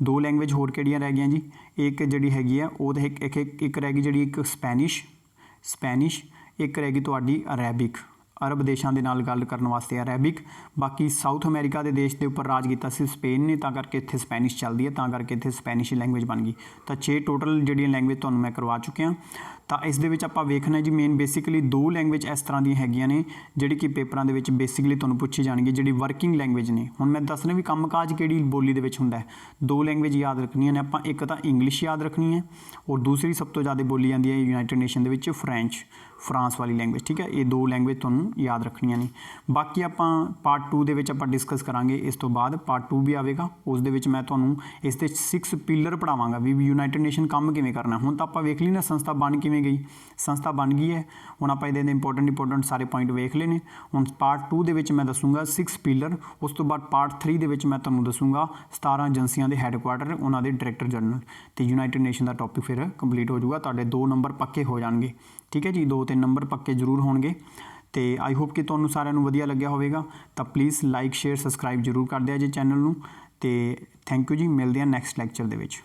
2 ਲੈਂਗੁਏਜ ਹੋਰ ਕਿਹੜੀਆਂ ਰਹਿ ਗਈਆਂ ਜੀ? ਇੱਕ ਜਿਹੜੀ ਹੈਗੀ ਆ ਉਹ ਤਾਂ ਇੱਕ ਰਹਿ ਗਈ ਜਿਹੜੀ ਇੱਕ ਸਪੈਨਿਸ਼, ਇੱਕ ਰਹਿ ਗਈ ਤੁਹਾਡੀ ਅਰੈਬਿਕ, ਅਰਬ ਦੇਸ਼ਾਂ ਦੇ ਨਾਲ ਗੱਲ ਕਰਨ ਵਾਸਤੇ ਅਰੈਬਿਕ। ਬਾਕੀ ਸਾਊਥ ਅਮਰੀਕਾ ਦੇ ਦੇਸ਼ ਦੇ ਉੱਪਰ ਰਾਜ ਕੀਤਾ ਸੀ ਸਪੇਨ ਨੇ, ਤਾਂ ਕਰਕੇ ਇੱਥੇ ਸਪੈਨਿਸ਼ ਚੱਲਦੀ ਹੈ, ਤਾਂ ਕਰਕੇ ਇੱਥੇ ਸਪੈਨਿਸ਼ ਲੈਂਗੁਏਜ ਬਣ ਗਈ। ਤਾਂ 6 ਟੋਟਲ ਜਿਹੜੀਆਂ ਲੈਂਗੁਏਜ ਤੁਹਾਨੂੰ ਮੈਂ ਕਰਵਾ ਚੁੱਕਿਆ। ਤਾਂ ਇਸ ਦੇ ਵਿੱਚ ਆਪਾਂ ਵੇਖਣਾ ਜੀ ਮੇਨ ਬੇਸਿਕਲੀ 2 ਲੈਂਗੁਏਜ ਇਸ ਤਰ੍ਹਾਂ ਦੀਆਂ ਹੈਗੀਆਂ ਨੇ ਜਿਹੜੀ ਕਿ ਪੇਪਰਾਂ ਦੇ ਵਿੱਚ ਬੇਸਿਕਲੀ ਤੁਹਾਨੂੰ ਪੁੱਛੀ ਜਾਣਗੀ, ਜਿਹੜੀ ਵਰਕਿੰਗ ਲੈਂਗੁਏਜ ਨੇ। ਹੁਣ ਮੈਂ ਦੱਸਣਾ ਵੀ ਕੰਮਕਾਜ ਕਿਹੜੀ ਬੋਲੀ ਦੇ ਵਿੱਚ ਹੁੰਦਾ ਹੈ। 2 ਲੈਂਗੁਏਜ ਯਾਦ ਰੱਖਣੀਆਂ ਨੇ ਆਪਾਂ, ਇੱਕ ਤਾਂ ਇੰਗਲਿਸ਼ ਯਾਦ ਰੱਖਣੀ ਹੈ, ਔਰ ਦੂਸਰੀ ਸਭ ਤੋਂ ਜ਼ਿਆਦਾ ਬੋਲੀ ਜਾਂਦੀ ਹੈ ਯੂਨਾਈਟਿਡ ਨੇਸ਼ਨ ਦੇ ਵਿੱਚ ਫਰਾਂਸ ਵਾਲੀ ਲੈਂਗੁਏਜ, ਠੀਕ ਹੈ। ਇਹ 2 ਲੈਂਗੁਏਜ ਤੁਹਾਨੂੰ ਯਾਦ ਰੱਖਣੀਆਂ ਨੇ। ਬਾਕੀ ਆਪਾਂ ਪਾਰਟ 2 ਦੇ ਵਿੱਚ ਆਪਾਂ ਡਿਸਕਸ ਕਰਾਂਗੇ। ਇਸ ਤੋਂ ਬਾਅਦ ਪਾਰਟ 2 ਵੀ ਆਵੇਗਾ, ਉਸ ਦੇ ਵਿੱਚ ਮੈਂ ਤੁਹਾਨੂੰ ਇਸ ਦੇ 6 ਪਿਲਰ ਪੜ੍ਹਾਵਾਂਗਾ ਵੀ ਯੂਨਾਈਟਿਡ ਨੇਸ਼ਨ ਕੰਮ ਕਿਵੇਂ ਕਰਨਾ। ਹੁਣ ਤਾਂ ਆਪਾਂ ਵੇਖ ਲਈ ਨਾ ਸੰਸਥਾ ਬਣ ਕਿਵੇਂ ਗਈ, ਸੰਸਥਾ ਬਣ ਗਈ ਹੈ। ਹੁਣ ਆਪਾਂ ਇਹਦੇ ਇੰਪੋਰਟੈਂਟ ਸਾਰੇ ਪੁਆਇੰਟ ਵੇਖ ਲਏ ਨੇ। ਹੁਣ ਪਾਰਟ 2 ਦੇ ਵਿੱਚ ਮੈਂ ਦੱਸੂੰਗਾ 6 ਪਿਲਰ। ਉਸ ਤੋਂ ਬਾਅਦ ਪਾਰਟ 3 ਦੇ ਵਿੱਚ ਮੈਂ ਤੁਹਾਨੂੰ ਦੱਸੂੰਗਾ 17 ਏਜੰਸੀਆਂ ਦੇ ਹੈੱਡਕੁਆਟਰ, ਉਹਨਾਂ ਦੇ ਡਾਇਰੈਕਟਰ ਜਨਰਲ, ਅਤੇ ਯੂਨਾਈਟਿਡ ਨੇਸ਼ਨ ਦਾ ਟੌਪਿਕ ਫਿਰ ਕੰਪਲੀਟ ਹੋ ਜਾਊਗਾ। ਤੁਹਾਡੇ 2 ਨੰਬਰ ਪੱਕੇ ਹੋ ਜਾਣਗੇ, ਠੀਕ ਹੈ ਜੀ। 2-3 ਨੰਬਰ ਪੱਕੇ ਜ਼ਰੂਰ ਹੋਣਗੇ। ਅਤੇ ਆਈ ਹੋਪ ਕਿ ਤੁਹਾਨੂੰ ਸਾਰਿਆਂ ਨੂੰ ਵਧੀਆ ਲੱਗਿਆ ਹੋਵੇਗਾ। ਤਾਂ ਪਲੀਜ਼ ਲਾਈਕ, ਸ਼ੇਅਰ, ਸਬਸਕ੍ਰਾਈਬ ਜ਼ਰੂਰ ਕਰ ਦਿਆ ਜੇ ਚੈਨਲ ਨੂੰ। ਅਤੇ ਥੈਂਕ ਯੂ ਜੀ, ਮਿਲਦੇ ਹਾਂ ਨੈਕਸਟ ਲੈਕਚਰ ਦੇ ਵਿੱਚ।